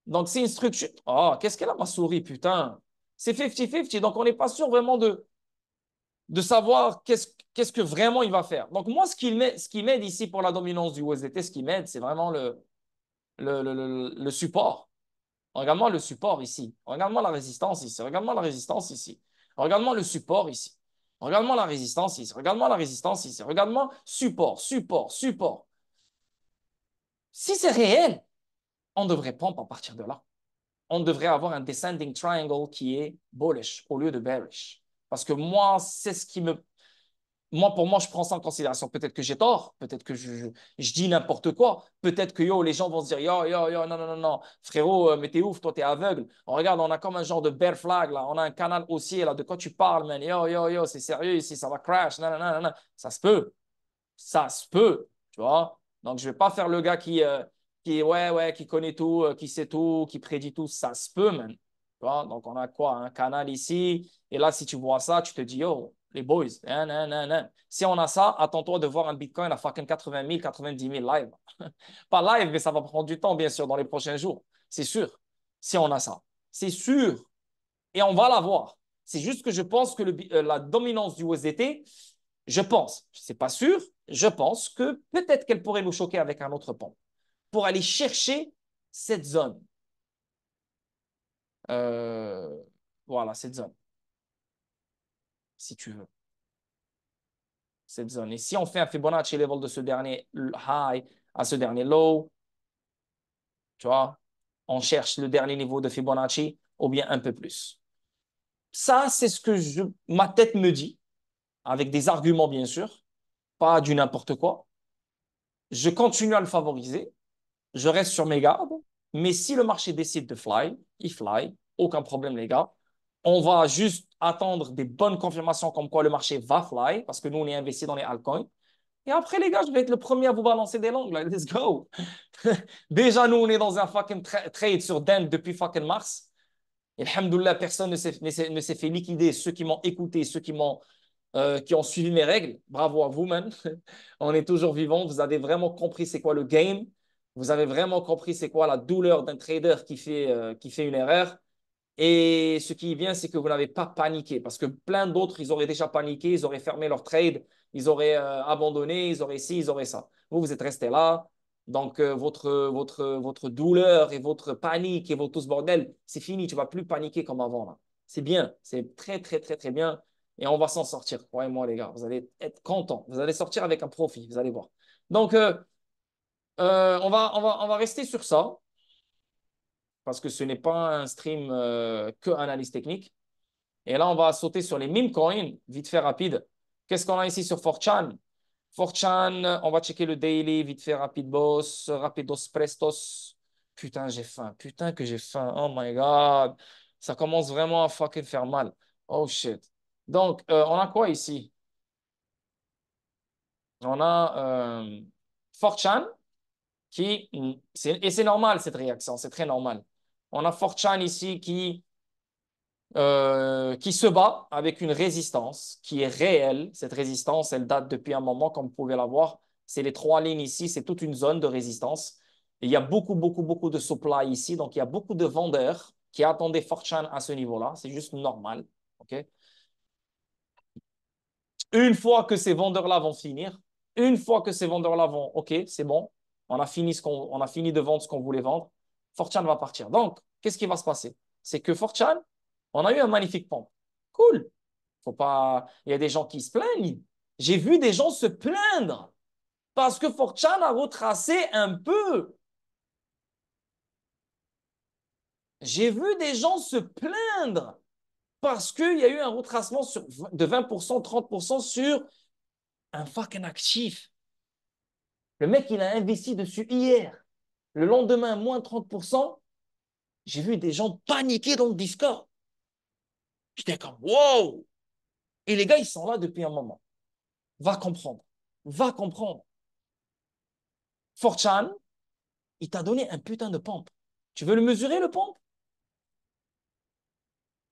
Speaker 1: Donc, c'est une structure. Oh, qu'est-ce qu'elle a, ma souris, putain? C'est 50-50. Donc, on n'est pas sûr vraiment de savoir qu'est-ce que vraiment il va faire. Donc, moi, ce qui m'aide ici pour la dominance du USDT, ce qui m'aide, c'est vraiment le support. Regarde-moi le support ici. Regarde-moi la résistance ici. Regarde-moi la résistance ici. Regarde-moi le support ici. Regarde-moi la résistance ici. Regarde-moi la résistance ici. Regarde-moi support, support, support. Si c'est réel, on devrait pomper à partir de là. On devrait avoir un descending triangle qui est bullish au lieu de bearish. Parce que moi, c'est ce qui me moi, pour moi, je prends ça en considération. Peut-être que j'ai tort, peut-être que je dis n'importe quoi, peut-être que yo, les gens vont se dire non, non, non, non, frérot, mais t'es ouf, toi, t'es aveugle. On regarde, on a comme un genre de bear flag là, on a un canal haussier là, de quoi tu parles, man? C'est sérieux ici, ça va crash, non, non, non, non, non. Ça se peut, tu vois. Donc, je vais pas faire le gars ouais, qui connaît tout, qui sait tout, qui prédit tout, ça se peut, man. Tu vois? Donc, on a quoi? Un canal ici, et là, si tu vois ça, tu te dis, yo, les boys, hein, hein, hein, hein. Si on a ça, attends-toi de voir un Bitcoin à fucking 80 000, 90 000 live. Pas live, mais ça va prendre du temps, bien sûr, dans les prochains jours. C'est sûr. Si on a ça. C'est sûr. Et on va l'avoir. C'est juste que je pense que la dominance du USDT, je pense, c'est pas sûr, je pense que peut-être qu'elle pourrait nous choquer avec un autre pont pour aller chercher cette zone. Euh, voilà, cette zone, si tu veux. Cette zone. Et si on fait un Fibonacci level de ce dernier high à ce dernier low, tu vois, on cherche le dernier niveau de Fibonacci ou bien un peu plus. Ça, c'est ce que ma tête me dit, avec des arguments bien sûr, pas du n'importe quoi. Je continue à le favoriser, je reste sur mes gardes, mais si le marché décide de fly, il fly, aucun problème les gars. On va juste attendre des bonnes confirmations comme quoi le marché va fly, parce que nous, on est investi dans les altcoins. Et après, les gars, je vais être le premier à vous balancer des longues. Like, let's go. Déjà, nous, on est dans un fucking trade sur DEN depuis fucking mars. Et alhamdoulilah, personne ne s'est fait liquider. Ceux qui m'ont écouté, ceux qui ont suivi mes règles, bravo à vous, man. On est toujours vivants. Vous avez vraiment compris c'est quoi le game. Vous avez vraiment compris c'est quoi la douleur d'un trader qui fait une erreur. Et ce qui est bien, c'est que vous n'avez pas paniqué parce que plein d'autres, ils auraient déjà paniqué, ils auraient fermé leur trade, ils auraient abandonné, ils auraient ci, ils auraient ça. Vous, vous êtes resté là. Donc, votre douleur et votre panique et votre tout ce bordel, c'est fini. Tu ne vas plus paniquer comme avant, là. C'est bien. C'est très, très, très, très bien. Et on va s'en sortir. Croyez-moi, les gars. Vous allez être contents. Vous allez sortir avec un profit. Vous allez voir. Donc, on va rester sur ça parce que ce n'est pas un stream que analyse technique. Et là, on va sauter sur les meme coins, vite fait rapide. Qu'est-ce qu'on a ici sur 4chan? 4chan, on va checker le daily, vite fait rapide boss, rapidos prestos. Putain, j'ai faim. Putain que j'ai faim. Oh my God. Ça commence vraiment à fucking faire mal. Oh shit. Donc, on a quoi ici? On a 4chan et c'est normal cette réaction, c'est très normal. On a 4chan ici qui se bat avec une résistance qui est réelle. Cette résistance, elle date depuis un moment, comme vous pouvez la voir. C'est les trois lignes ici, c'est toute une zone de résistance. Et il y a beaucoup, beaucoup, beaucoup de supply ici. Donc, il y a beaucoup de vendeurs qui attendaient 4chan à ce niveau-là. C'est juste normal. OK? Une fois que ces vendeurs-là vont finir, une fois que ces vendeurs-là vont, OK, c'est bon, on a fini de vendre ce qu'on voulait vendre, 4chan va partir. Donc, qu'est-ce qui va se passer? C'est que 4chan, on a eu un magnifique pump. Cool. Faut pas... Il y a des gens qui se plaignent. J'ai vu des gens se plaindre parce que 4chan a retracé un peu. J'ai vu des gens se plaindre parce qu'il y a eu un retracement de 20%, 30% sur un fucking actif. Le mec, il a investi dessus hier. Le lendemain, moins 30%. J'ai vu des gens paniquer dans le Discord. J'étais comme, wow! Et les gars, ils sont là depuis un moment. Va comprendre. Va comprendre. 4chan, il t'a donné un putain de pompe. Tu veux le mesurer, le pompe?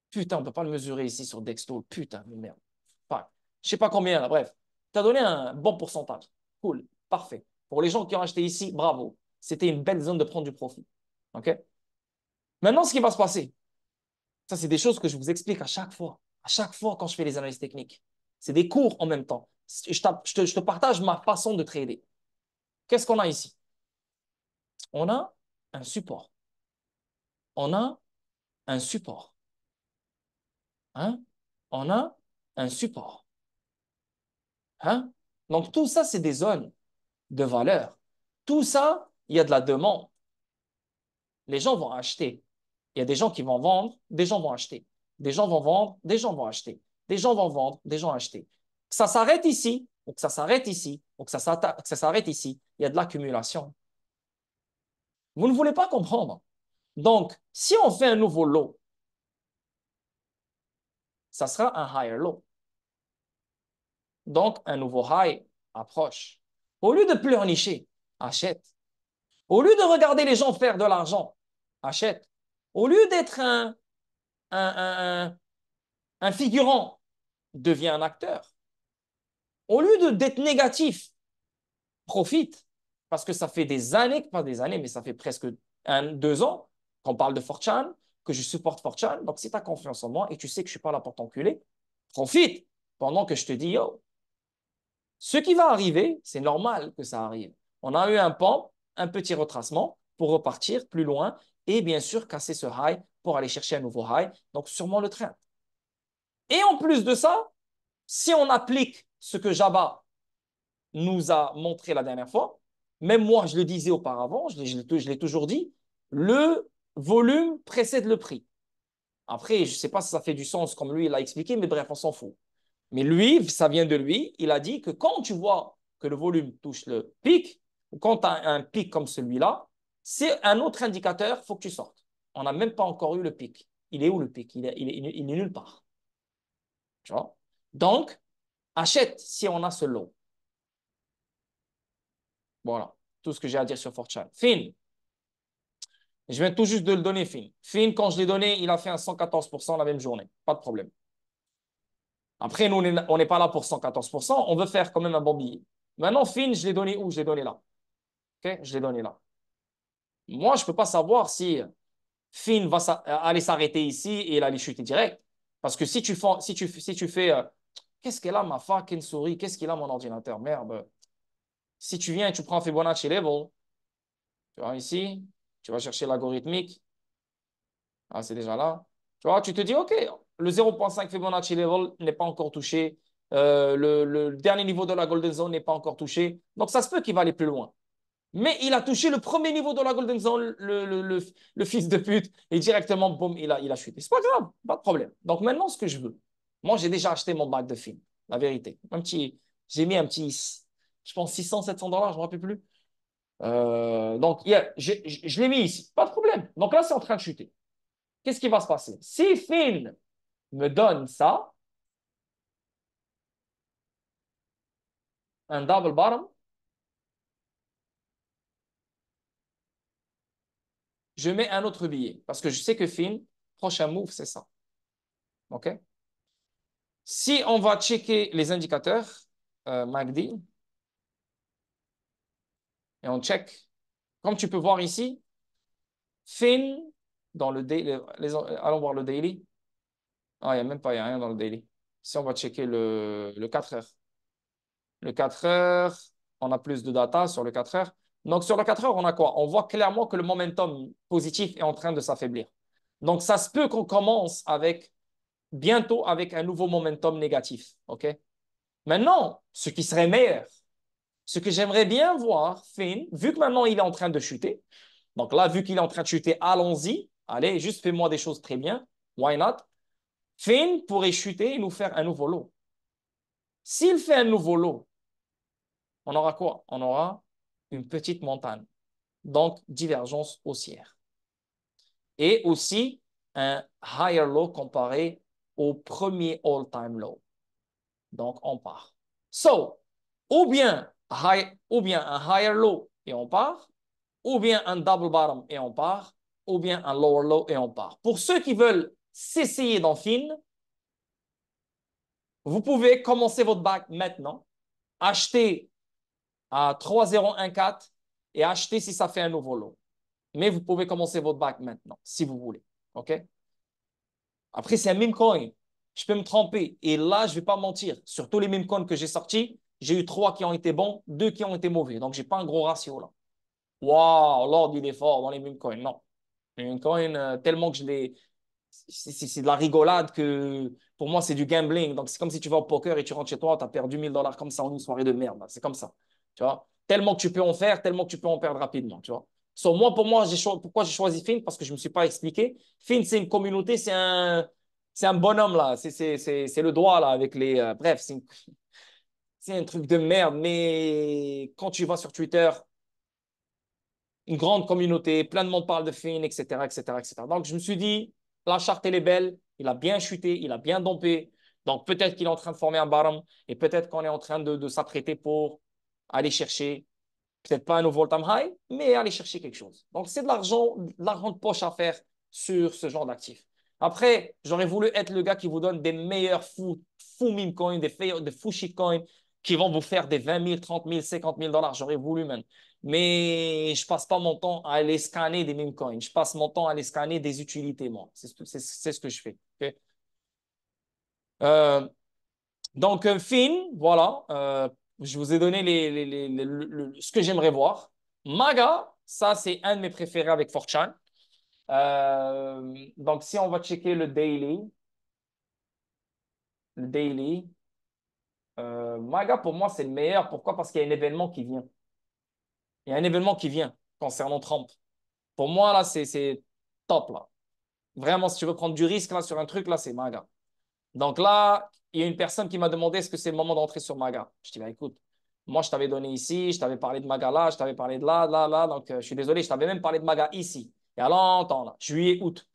Speaker 1: Putain, on ne peut pas le mesurer ici sur Dexto. Putain de merde. Enfin, je ne sais pas combien, là, bref. Tu as donné un bon pourcentage. Cool, parfait. Pour les gens qui ont acheté ici, bravo. C'était une belle zone de prendre du profit. OK? Maintenant, ce qui va se passer, ça, c'est des choses que je vous explique à chaque fois. À chaque fois quand je fais les analyses techniques. C'est des cours en même temps. Je te partage ma façon de trader. Qu'est-ce qu'on a ici? On a un support. On a un support. Hein? On a un support. Hein? Donc, tout ça, c'est des zones de valeur. Tout ça, il y a de la demande. Les gens vont acheter. Il y a des gens qui vont vendre, des gens vont acheter. Des gens vont vendre, des gens vont acheter. Des gens vont vendre, des gens vont acheter. Que ça s'arrête ici, ou que ça s'arrête ici, ou que ça s'arrête ici, il y a de l'accumulation. Vous ne voulez pas comprendre. Donc, si on fait un nouveau low, ça sera un higher low. Donc, un nouveau high approche. Au lieu de pleurnicher, achète. Au lieu de regarder les gens faire de l'argent, achète. Au lieu d'être un, un, un figurant, deviens un acteur. Au lieu d'être négatif, profite. Parce que ça fait des années, pas des années, mais ça fait presque 2 ans qu'on parle de 4chan, que je supporte 4chan. Donc, si tu as confiance en moi et tu sais que je ne suis pas là pour t'enculer, profite pendant que je te dis, yo, ce qui va arriver, c'est normal que ça arrive. On a eu un pump, un petit retracement pour repartir plus loin et bien sûr casser ce high pour aller chercher un nouveau high. Donc, sûrement le train. Et en plus de ça, si on applique ce que Jabba nous a montré la dernière fois, même moi, je le disais auparavant, je l'ai toujours dit, le volume précède le prix. Après, je ne sais pas si ça fait du sens comme lui, il l'a expliqué, mais bref, on s'en fout. Mais lui, ça vient de lui, il a dit que quand tu vois que le volume touche le pic, ou quand tu as un pic comme celui-là, c'est un autre indicateur, il faut que tu sortes. On n'a même pas encore eu le pic. Il est où le pic? Il est nulle part. Tu vois? Donc, achète si on a ce lot. Voilà, tout ce que j'ai à dire sur 4chan. Fin, je viens tout juste de le donner, Fin. Fin, quand je l'ai donné, il a fait un 114% la même journée. Pas de problème. Après, nous, on n'est pas là pour 114%. On veut faire quand même un bon billet. Maintenant, Fin, je l'ai donné où? Je l'ai donné là. OK? Je l'ai donné là. Moi, je ne peux pas savoir si Fin va aller s'arrêter ici et il allait chuter direct. Parce que si tu fais qu'est-ce qu'elle a, ma fucking souris? Qu'est-ce qu'il a, mon ordinateur? Merde. Si tu viens et tu prends Fibonacci Level, tu vois ici, tu vas chercher l'algorithmique. Ah, c'est déjà là. Tu vois, tu te dis, OK, le 0,5 Fibonacci level n'est pas encore touché. Le dernier niveau de la Golden Zone n'est pas encore touché. Donc, ça se peut qu'il va aller plus loin. Mais il a touché le premier niveau de la Golden Zone, le fils de pute, et directement, boum, il a chuté. C'est pas grave, pas de problème. Donc, maintenant, ce que je veux, moi, j'ai déjà acheté mon bac de film, la vérité. J'ai mis un petit, je pense, 600, 700 dollars, je ne me rappelle plus. Donc, yeah, je l'ai mis ici, pas de problème. Donc là, c'est en train de chuter. Qu'est-ce qui va se passer? Si Finn me donne ça, un double bottom, je mets un autre billet parce que je sais que Finn, prochain move, c'est ça. OK? Si on va checker les indicateurs, MACD, et on check, comme tu peux voir ici, Finn, dans le daily, allons voir le daily. Ah, il n'y a même pas, il n'y a rien dans le daily. Si on va checker le 4 heures. Le 4 heures, on a plus de data sur le 4 heures. Donc, sur le 4 heures, on a quoi? On voit clairement que le momentum positif est en train de s'affaiblir. Donc, ça se peut qu'on commence bientôt avec un nouveau momentum négatif. OK? Maintenant, ce qui serait meilleur, ce que j'aimerais bien voir, Finn, vu que maintenant il est en train de chuter, donc là, vu qu'il est en train de chuter, allons-y. Allez, juste fais-moi des choses très bien. Why not? Finn pourrait chuter et nous faire un nouveau lot. S'il fait un nouveau lot, on aura quoi? On aura une petite montagne. Donc, divergence haussière. Et aussi un higher low comparé au premier all-time low. Donc, on part. So, ou bien un higher low et on part, ou bien un double bottom et on part, ou bien un lower low et on part. Pour ceux qui veulent s'essayer dans Fin, vous pouvez commencer votre bac maintenant, acheter à 3,014 et acheter si ça fait un nouveau lot. Mais vous pouvez commencer votre bac maintenant, si vous voulez. OK? Après, c'est un meme coin. Je peux me tromper. Et là, je ne vais pas mentir. Sur tous les meme coins que j'ai sortis, j'ai eu 3 qui ont été bons, 2 qui ont été mauvais. Donc, je n'ai pas un gros ratio là. Waouh, Lord, il est fort dans les meme coins. Non. Les meme coins, tellement que je les. C'est de la rigolade que pour moi, c'est du gambling. Donc, c'est comme si tu vas au poker et tu rentres chez toi, tu as perdu 1000 dollars comme ça en une soirée de merde. C'est comme ça. Tu vois? Tellement que tu peux en faire, tellement que tu peux en perdre rapidement. Tu vois? So, moi, pour moi, pourquoi j'ai choisi Finn? Parce que je ne me suis pas expliqué. Finn, c'est une communauté, c'est un bonhomme là. C'est le doigt là avec les. Bref, C'est un truc de merde, mais quand tu vas sur Twitter, une grande communauté, plein de monde parle de Finn, etc., etc., etc. Donc, je me suis dit, la charte, elle est belle, il a bien chuté, il a bien dompé. Donc, peut-être qu'il est en train de former un bottom et peut-être qu'on est en train de s'apprêter pour aller chercher, peut-être pas un nouveau all-time high, mais aller chercher quelque chose. Donc, c'est de l'argent de poche à faire sur ce genre d'actifs. Après, j'aurais voulu être le gars qui vous donne des meilleurs fous meme coins, des fous shitcoins qui vont vous faire des 20 000, 30 000, 50 000 dollars. J'aurais voulu, man. Mais je passe pas mon temps à aller scanner des meme coins. Je passe mon temps à aller scanner des utilités, moi. C'est ce que je fais. Ok. Euh, donc, Finn, voilà. Je vous ai donné ce que j'aimerais voir. Maga, ça, c'est un de mes préférés avec 4chan. Donc, si on va checker le daily, Maga, pour moi, c'est le meilleur. Pourquoi? Parce qu'il y a un événement qui vient. Il y a un événement qui vient concernant Trump. Pour moi, là, c'est top, là. Vraiment, si tu veux prendre du risque, là, sur un truc, là, c'est Maga. Donc là, il y a une personne qui m'a demandé est-ce que c'est le moment d'entrer sur Maga. Je dis, bah, écoute, moi, je t'avais donné ici, je t'avais parlé de Maga là, je t'avais parlé de là, là, là. Donc, je suis désolé, je t'avais même parlé de Maga ici. Il y a longtemps, là, juillet, août.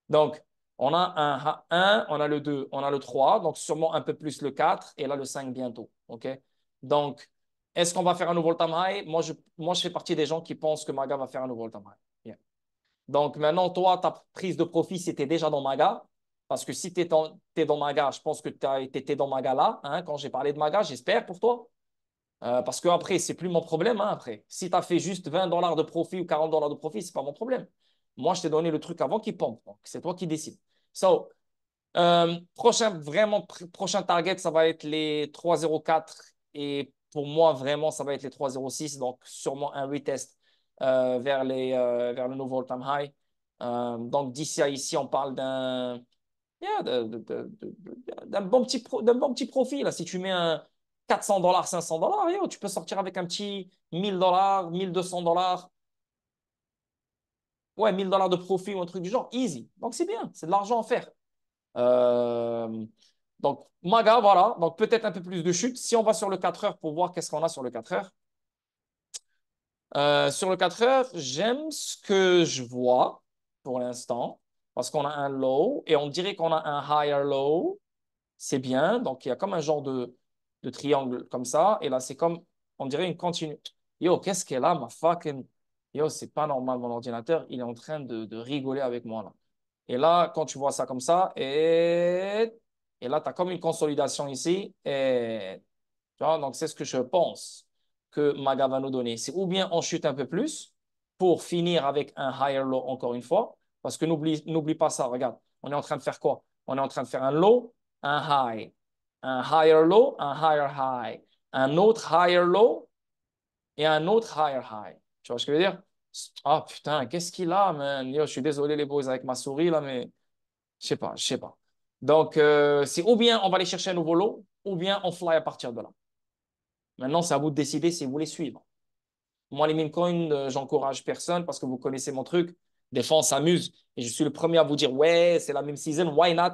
Speaker 1: Donc, on a un, on a le 2, on a le 3, donc sûrement un peu plus le 4, et là, le 5 bientôt. OK? Donc, est-ce qu'on va faire un nouveau all-time high? Moi, je fais partie des gens qui pensent que Maga va faire un nouveau all-time high. Yeah. Donc, maintenant, toi, ta prise de profit, c'était déjà dans Maga. Parce que si tu es, dans Maga, je pense que tu étais dans Maga là, hein, quand j'ai parlé de Maga, j'espère pour toi. Parce que après, c'est plus mon problème. Hein, après, si tu as fait juste 20 dollars de profit ou 40 dollars de profit, c'est pas mon problème. Moi, je t'ai donné le truc avant qui pompe. Donc, c'est toi qui décides. So, prochain target, ça va être les 3,04. Et pour moi, vraiment, ça va être les 3,06. Donc, sûrement un retest vers le nouveau all-time high. Donc, d'ici à ici, on parle yeah, d'un bon petit profit. Là. Si tu mets un 400 dollars, 500 dollars, tu peux sortir avec un petit 1000 dollars, 1200 dollars. Ouais, 1000 dollars de profit ou un truc du genre. Easy. Donc, c'est bien. C'est de l'argent à faire. Euh, donc, Maga, voilà. Donc, peut-être un peu plus de chute. Si on va sur le 4 heures pour voir qu'est-ce qu'on a sur le 4 heures. Sur le 4 heures, j'aime ce que je vois pour l'instant parce qu'on a un low et on dirait qu'on a un higher low. C'est bien. Donc, il y a comme un genre de triangle comme ça. Et là, c'est comme, on dirait une continue. Yo, qu'est-ce qu'elle a, ma fucking. Yo, c'est pas normal, mon ordinateur. Il est en train de rigoler avec moi, là. Et là, quand tu vois ça comme ça, et là, tu as comme une consolidation ici. Et, tu vois, donc, c'est ce que je pense que Maga va nous donner. C'est ou bien on chute un peu plus pour finir avec un higher low encore une fois. Parce que n'oublie pas ça. Regarde, on est en train de faire quoi? On est en train de faire un low, un high, un higher low, un higher high, un autre higher low et un autre higher high. Tu vois ce que je veux dire? Ah putain, qu'est-ce qu'il a, man? Yo, je suis désolé les boys avec ma souris là, mais je sais pas, je sais pas. Donc, c'est ou bien on va aller chercher un nouveau lot, ou bien on fly à partir de là. Maintenant, c'est à vous de décider si vous voulez suivre. Moi, les meme coins, j'encourage personne parce que vous connaissez mon truc. Des fois, on s'amuse. Et je suis le premier à vous dire, ouais, c'est la même season, why not?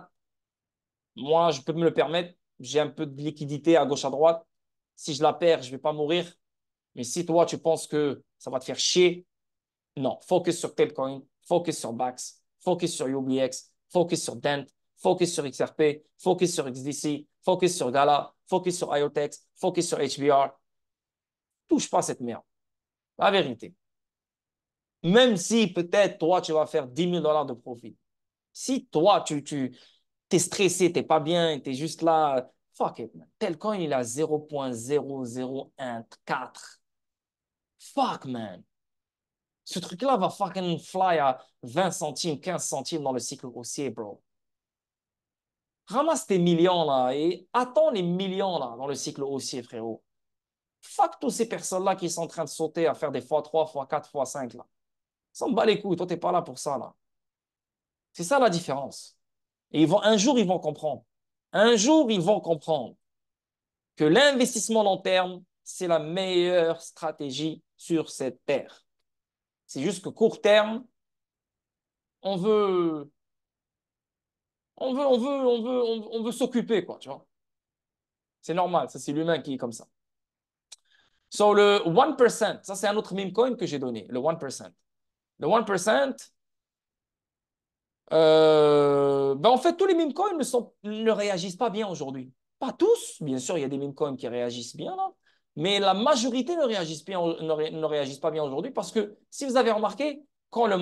Speaker 1: Moi, je peux me le permettre. J'ai un peu de liquidité à gauche, à droite. Si je la perds, je ne vais pas mourir. Mais si toi, tu penses que ça va te faire chier, non. Focus sur Telcoin, focus sur Bax, focus sur UBX, focus sur Dent, focus sur XRP, focus sur XDC, focus sur Gala, focus sur IoTeX, focus sur HBR. Touche pas à cette merde. La vérité. Même si peut-être toi, tu vas faire 10 000 dollars de profit. Si toi, tu es stressé, tu n'es pas bien, tu es juste là, fuck it, man. Tel coin, il a 0,0014. Fuck, man. Ce truc-là va fucking fly à 20 centimes, 15 centimes dans le cycle haussier, bro. Ramasse tes millions là et attends les millions là dans le cycle haussier, frérot. Fuck toutes ces personnes-là qui sont en train de sauter à faire des x3, x4, x5 là. Ça me bat les couilles, toi, t'es pas là pour ça là. C'est ça la différence. Et un jour, ils vont comprendre. Un jour, ils vont comprendre que l'investissement long terme, c'est la meilleure stratégie sur cette terre. C'est juste que court terme, on veut, on veut s'occuper, quoi, tu vois. C'est normal, ça c'est l'humain qui est comme ça. So le 1%, ça c'est un autre meme coin que j'ai donné, le 1%. Le 1%, ben en fait, tous les meme coins ne réagissent pas bien aujourd'hui. Pas tous, bien sûr, il y a des meme coins qui réagissent bien là, mais la majorité ne réagissent pas bien aujourd'hui parce que si vous avez remarqué, quand le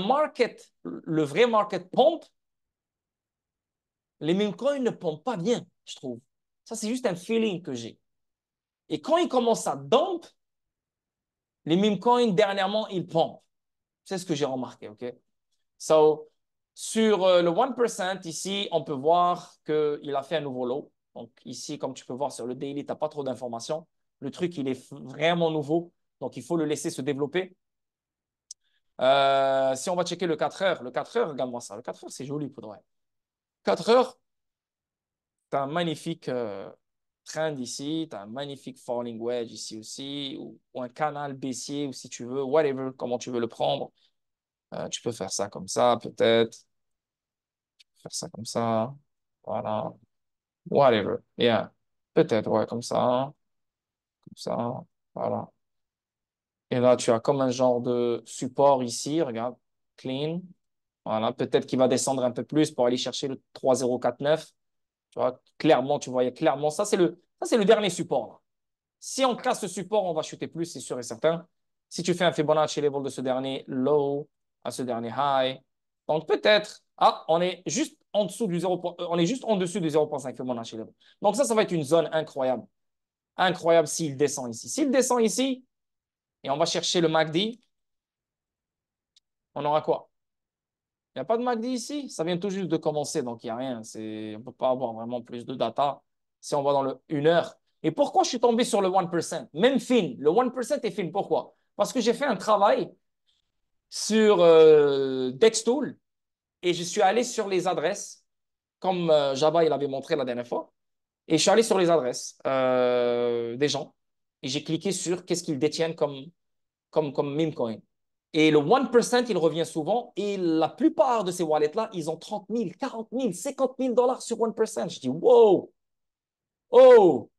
Speaker 1: vrai market pompe, les meme coins ne pompent pas bien, je trouve. Ça, c'est juste un feeling que j'ai. Et quand ils commencent à dump, les meme coins, dernièrement, ils pompent. C'est ce que j'ai remarqué, OK? So, sur le 1%, ici, on peut voir qu'il a fait un nouveau low. Donc, ici, comme tu peux voir sur le daily, tu n'as pas trop d'informations. Le truc, il est vraiment nouveau. Donc, il faut le laisser se développer. Si on va checker le 4 heures, regarde-moi ça. Le 4 heures, c'est joli pour de vrai. 4 heures, tu as un magnifique trend ici. Tu as un magnifique falling wedge ici aussi. Ou un canal baissier, ou si tu veux, whatever, comment tu veux le prendre. Tu peux faire ça comme ça, peut-être. Faire ça comme ça. Voilà. Whatever. Yeah. Peut-être, ouais, comme ça. Comme ça. Voilà. Et là, tu as comme un genre de support ici. Regarde. Clean. Voilà. Peut-être qu'il va descendre un peu plus pour aller chercher le 3049. Tu vois, clairement, tu voyais clairement. Ça, c'est le dernier support, là. Si on casse ce support, on va chuter plus, c'est sûr et certain. Si tu fais un Fibonacci level de ce dernier low à ce dernier high, donc peut-être, on est juste en dessous du 0, on est juste en dessus du 0,5 Fibonacci level. Donc ça va être une zone incroyable. Incroyable s'il descend ici. S'il descend ici, et on va chercher le MACD, on aura quoi? Il n'y a pas de MACD ici. Ça vient tout juste de commencer, donc il n'y a rien. On ne peut pas avoir vraiment plus de data. Si on va dans le 1 heure. Et pourquoi je suis tombé sur le 1%? Même fin. Le 1% est fin. Pourquoi? Parce que j'ai fait un travail sur Dextool et je suis allé sur les adresses, comme Jabba il avait montré la dernière fois. Et je suis allé sur les adresses des gens et j'ai cliqué sur qu'est-ce qu'ils détiennent comme meme coin. Et le 1%, il revient souvent. Et la plupart de ces wallets-là, ils ont 30 000, 40 000, 50 000 dollars sur 1%. Je dis, wow, oh,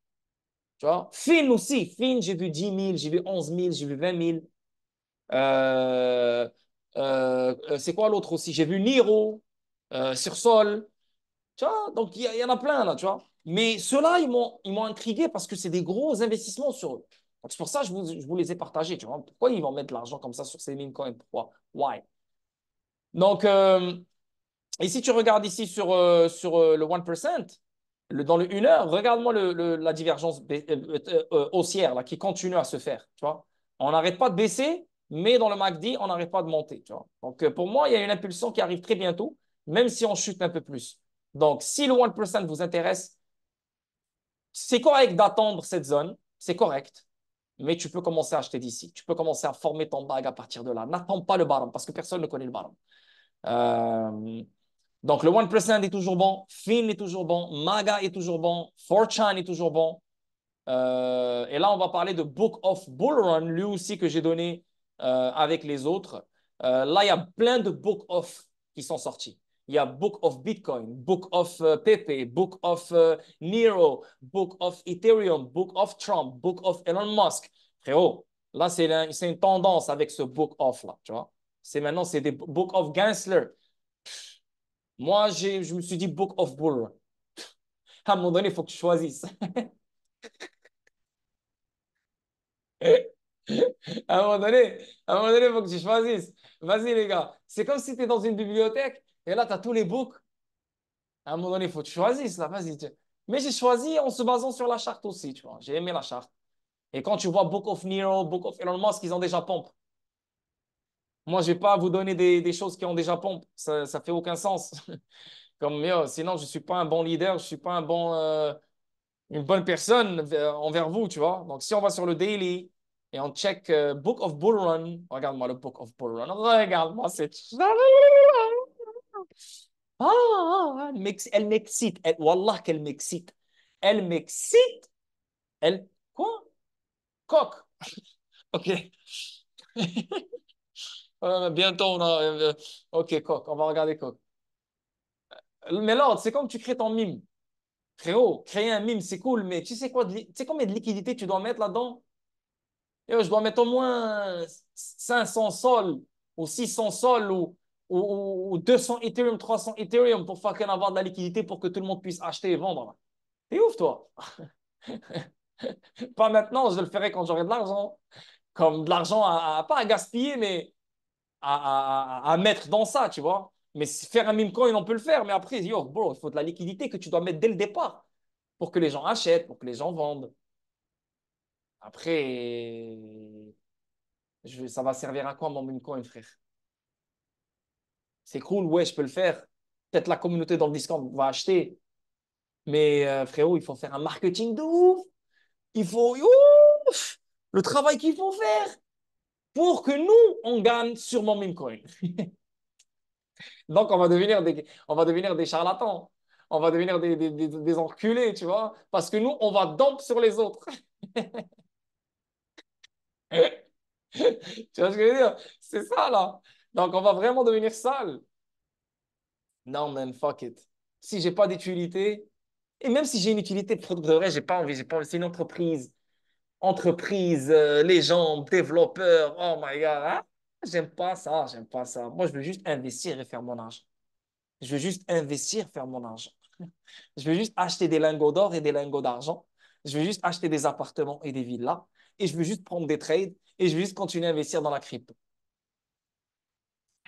Speaker 1: tu vois. Fin aussi. Fin, j'ai vu 10 000, j'ai vu 11 000, j'ai vu 20 000. C'est quoi l'autre aussi? J'ai vu Niro, sur Sol. Tu vois, donc il y en a plein là, tu vois. Mais ceux-là, ils m'ont intrigué parce que c'est des gros investissements sur eux. Donc c'est pour ça que je vous les ai partagés, tu vois. Pourquoi ils vont mettre de l'argent comme ça sur ces meme coins? Pourquoi? Why? Donc, et si tu regardes ici sur le 1%, dans le 1 heure, regarde-moi la divergence haussière là, qui continue à se faire. Tu vois? On n'arrête pas de baisser, mais dans le MACD, on n'arrête pas de monter. Tu vois? Donc, pour moi, il y a une impulsion qui arrive très bientôt, même si on chute un peu plus. Donc, si le 1% vous intéresse, c'est correct d'attendre cette zone, c'est correct, mais tu peux commencer à acheter d'ici. Tu peux commencer à former ton bag à partir de là. N'attends pas le bottom parce que personne ne connaît le bottom. Euh, donc, le 1% est toujours bon, Fin est toujours bon, Maga est toujours bon, 4chan est toujours bon. Et là, on va parler de Book of Bull Run, lui aussi que j'ai donné avec les autres. Là, il y a plein de Book of qui sont sortis. Il y a Book of Bitcoin, Book of Pepe, Book of Nero, Book of Ethereum, Book of Trump, Book of Elon Musk. Frérot, là, c'est une tendance avec ce Book of là, tu vois. C'est des Book of Gensler. Moi, je me suis dit Book of Bull Run. À un moment donné, il faut que tu choisisses. À un moment donné, il faut que tu choisisses. Vas-y, les gars. C'est comme si tu es dans une bibliothèque et là, tu as tous les books. À un moment donné, il faut que tu choisisses. Là, vas-y. Mais j'ai choisi en se basant sur la charte aussi, tu vois. J'ai aimé la charte. Et quand tu vois Book of Nero, Book of Elon Musk, ils ont déjà pompe. Moi, je ne vais pas vous donner des choses qui ont déjà pompe. Ça ne fait aucun sens. Comme, sinon, je ne suis pas un bon leader, je ne suis pas une bonne personne envers vous, tu vois. Donc, si on va sur le daily et on check Book of Bull Run, regarde-moi le Book of Bull Run, regarde-moi cette. Elle m'excite. Wallah qu'elle m'excite. Elle m'excite. Elle. Quoi? Coq. OK. Bientôt, on a. OK, coq. On va regarder coq. Mais là, c'est comme tu crées ton mime. Frérot, créer un mime, c'est cool, mais tu sais quoi, tu sais combien de liquidité tu dois mettre là-dedans? Je dois mettre au moins 500 sols ou 600 sols ou 200 Ethereum, 300 Ethereum pour fucking avoir de la liquidité pour que tout le monde puisse acheter et vendre. T'es ouf, toi. Pas maintenant, je le ferai quand j'aurai de l'argent. Comme de l'argent pas à gaspiller, mais à mettre dans ça, tu vois. Mais faire un meme coin, on peut le faire. Mais après, yo, bro, il faut de la liquidité que tu dois mettre dès le départ pour que les gens achètent, pour que les gens vendent. Après, ça va servir à quoi mon meme coin, frère? C'est cool, ouais, je peux le faire. Peut-être la communauté dans le Discord va acheter. Mais frérot, il faut faire un marketing de ouf. Il faut ouf, le travail qu'il faut faire pour que nous, on gagne sur mon meme coin. Donc, on va devenir des charlatans. On va devenir des enculés, tu vois. Parce que nous, on va dump sur les autres. Tu vois ce que je veux dire? C'est ça, là. Donc, on va vraiment devenir sale. Non, man, fuck it. Si j'ai pas d'utilité, et même si j'ai une utilité, pour de vrai, j'ai pas envie. C'est une entreprise. Entreprise, les gens, développeurs, oh my God. Hein? J'aime pas ça, j'aime pas ça. Moi, je veux juste investir et faire mon argent. Je veux juste investir, faire mon argent. Je veux juste acheter des lingots d'or et des lingots d'argent. Je veux juste acheter des appartements et des villas. Et je veux juste prendre des trades. Et je veux juste continuer à investir dans la crypto.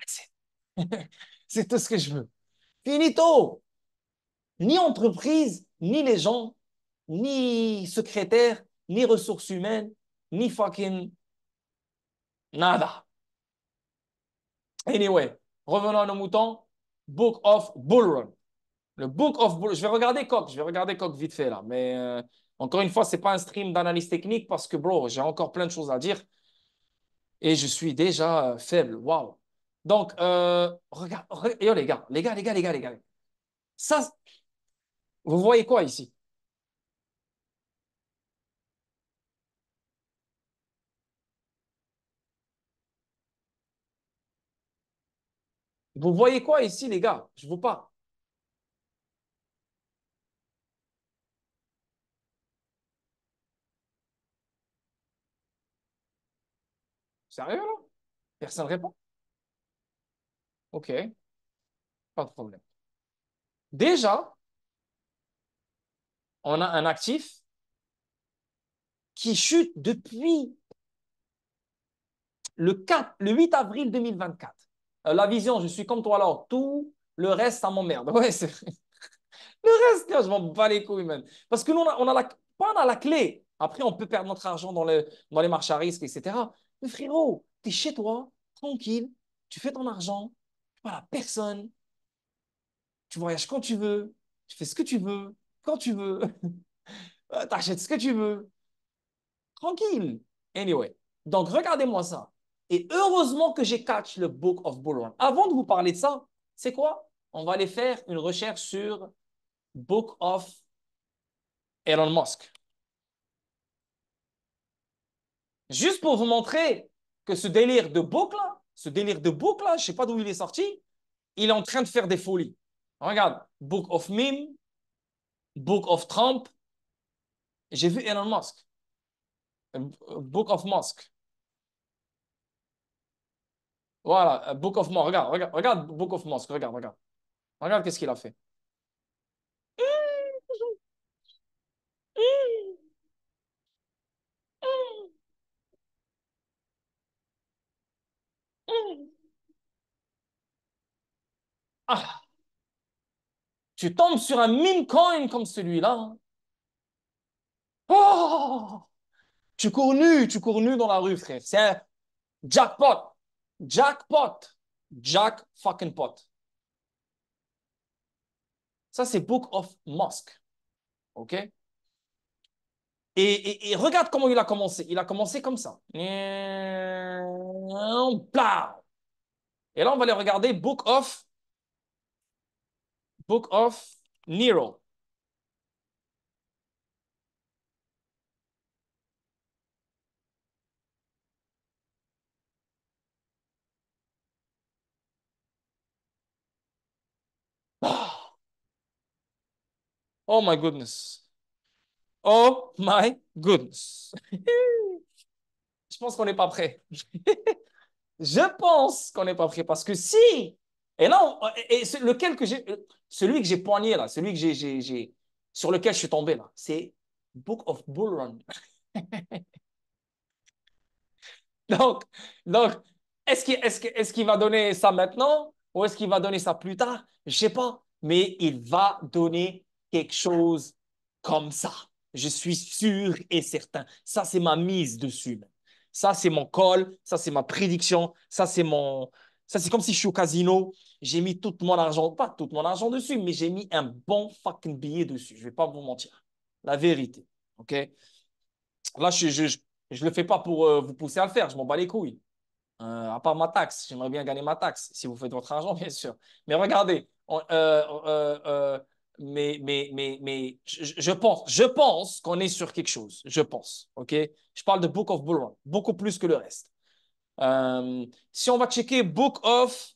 Speaker 1: C'est c'est tout ce que je veux. Finito! Ni entreprise, ni les gens, ni secrétaire, ni ressources humaines, ni fucking nada. Anyway, revenons à nos moutons. Book of Bull Run. Le Book of Bull. Je vais regarder Coq vite fait là. Mais encore une fois, c'est pas un stream d'analyse technique parce que, bro, j'ai encore plein de choses à dire et je suis déjà faible. Waouh. Donc, yo, les gars. Ça, vous voyez quoi ici? Vous voyez quoi ici, les gars? Je vous parle. Sérieux, là? Personne ne répond? Ok, pas de problème. Déjà, on a un actif qui chute depuis le 8 avril 2024. La vision, je suis comme toi alors. Tout le reste, ça m'emmerde. Ouais, c'est le reste, là, je m'en bats les couilles, man. Parce que nous, pas on a la clé. Après, on peut perdre notre argent dans les marches à risque, etc. Mais frérot, t'es chez toi, tranquille, tu fais ton argent, tu parles à personne, tu voyages quand tu veux, tu fais ce que tu veux, quand tu veux, t'achètes ce que tu veux, tranquille. Anyway, donc regardez-moi ça. Et heureusement que j'ai catch le Book of Bullrun. Avant de vous parler de ça, c'est quoi? On va aller faire une recherche sur Book of Elon Musk. Juste pour vous montrer que ce délire de book là, je sais pas d'où il est sorti, il est en train de faire des folies. Regarde, Book of Meme, Book of Trump, j'ai vu Elon Musk, Book of Musk. Voilà, Book of Musk. Regarde Book of Musk. Regarde. Regarde qu'est-ce qu'il a fait. Ah, tu tombes sur un meme coin comme celui-là. Oh, tu cours nu dans la rue, frère. C'est un jackpot. Jackpot. Jack fucking pot. Ça, c'est Book of Musk. OK? Et regarde comment il a commencé. Il a commencé comme ça. Blah. Et là, on va aller regarder Book of Nero. Oh my goodness. Oh my goodness. Je pense qu'on n'est pas prêt. Je pense qu'on n'est pas prêt parce que si, et là, lequel que j'ai, celui que j'ai poigné là, celui que sur lequel je suis tombé là, c'est Book of Bull Run. Donc, donc est-ce qu'il va donner ça maintenant ou est-ce qu'il va donner ça plus tard? Je ne sais pas, mais il va donner quelque chose comme ça. Je suis sûr et certain. Ça, c'est ma mise dessus. Ça, c'est mon call. Ça, c'est ma prédiction. Ça, c'est comme si je suis au casino. J'ai mis tout mon argent, pas tout mon argent dessus, mais j'ai mis un bon fucking billet dessus. Je ne vais pas vous mentir. La vérité. OK? Là, je le fais pas pour vous pousser à le faire. Je m'en bats les couilles. À part ma taxe, j'aimerais bien gagner ma taxe, si vous faites votre argent, bien sûr. Mais regardez, je pense qu'on est sur quelque chose. Je pense, ok? Je parle de Book of Bull Run, beaucoup plus que le reste. Si on va checker Book of,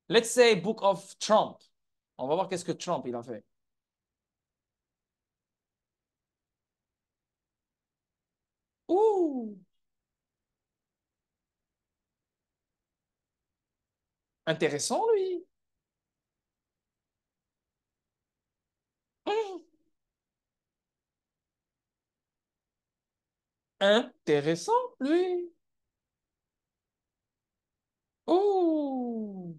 Speaker 1: let's say Book of Trump. On va voir qu'est-ce que Trump il a fait. Ouh, intéressant lui. Hum, intéressant lui. Ouh.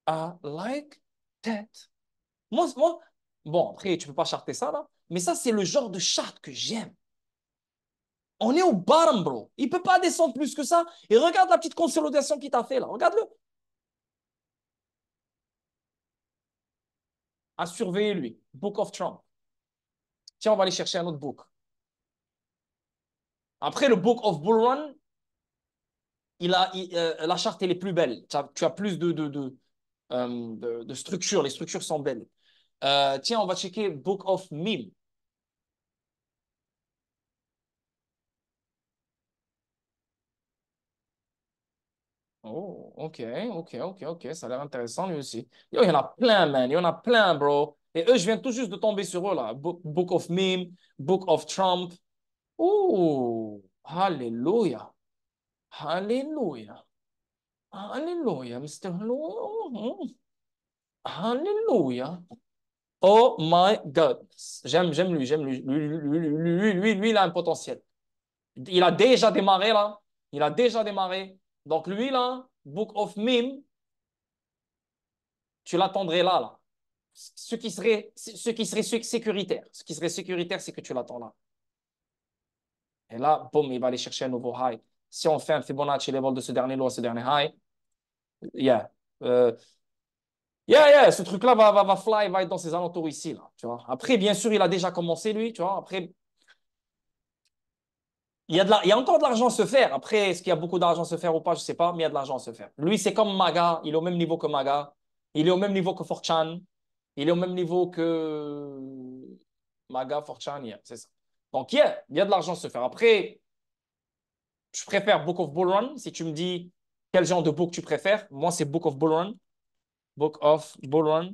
Speaker 1: I like that. Bon, après, tu peux pas charter ça, là. Mais ça, c'est le genre de charte que j'aime. On est au bottom, bro. Il peut pas descendre plus que ça. Et regarde la petite consolidation qu'il t'a fait, là. Regarde-le. À surveiller, lui. Book of Trump. Tiens, on va aller chercher un autre book. Après, le Book of Bull Run, la charte, elle est plus belle. Tu as plus de structures. Les structures sont belles. Tiens, on va checker Book of Meme. Oh, ok, ok, ok, ok. Ça a l'air intéressant lui aussi. Yo, il y en a plein, man. Il y en a plein, bro. Et eux, je viens tout juste de tomber sur eux, là. Book of Meme, Book of Trump. Oh, Hallelujah. Hallelujah. Hallelujah, Mr. Hallelujah. Oh my God. J'aime lui, j'aime lui. Lui, il a un potentiel. Il a déjà démarré, là. Il a déjà démarré. Donc, lui, là, Book of Meme, tu l'attendrais là, là. Ce qui serait sécuritaire. Ce qui serait sécuritaire, c'est que tu l'attends là. Et là, boum, il va aller chercher un nouveau high. Si on fait un Fibonacci level de ce dernier low à ce dernier high, yeah. Euh, yeah, ce truc-là va fly, va être dans ses alentours ici, là, tu vois. Après, bien sûr, il a déjà commencé, lui, tu vois. Après, il y a encore de l'argent à se faire. Après, est-ce qu'il y a beaucoup d'argent à se faire ou pas, je ne sais pas, mais il y a de l'argent à se faire. Lui, c'est comme Maga, il est au même niveau que Maga, il est au même niveau que Forchan, il est au même niveau que Maga, Forchan, yeah, c'est ça. Donc, yeah, il y a de l'argent à se faire. Après, je préfère Book of Bull Run. Si tu me dis quel genre de book tu préfères, moi, c'est Book of Bull Run. Book of Bull Run.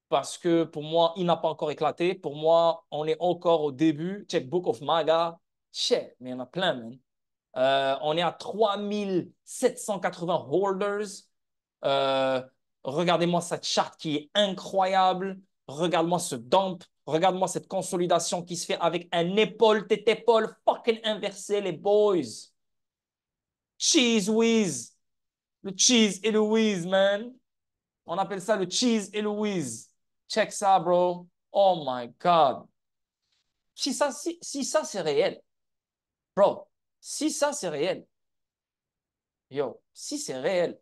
Speaker 1: Parce que pour moi, il n'a pas encore éclaté. Pour moi, on est encore au début. Check Book of Maga. Shit, mais il y en a plein, man. On est à 3780 holders. Euh, regardez-moi cette charte qui est incroyable. Regarde-moi ce dump. Regarde-moi cette consolidation qui se fait avec un épaule, tête épaule fucking inversé, les boys. Cheese whiz. Le cheese et le whiz, man. On appelle ça le cheese et le whiz. Check ça, bro. Oh my God. Si ça c'est réel, bro, si ça c'est réel, yo, si c'est réel,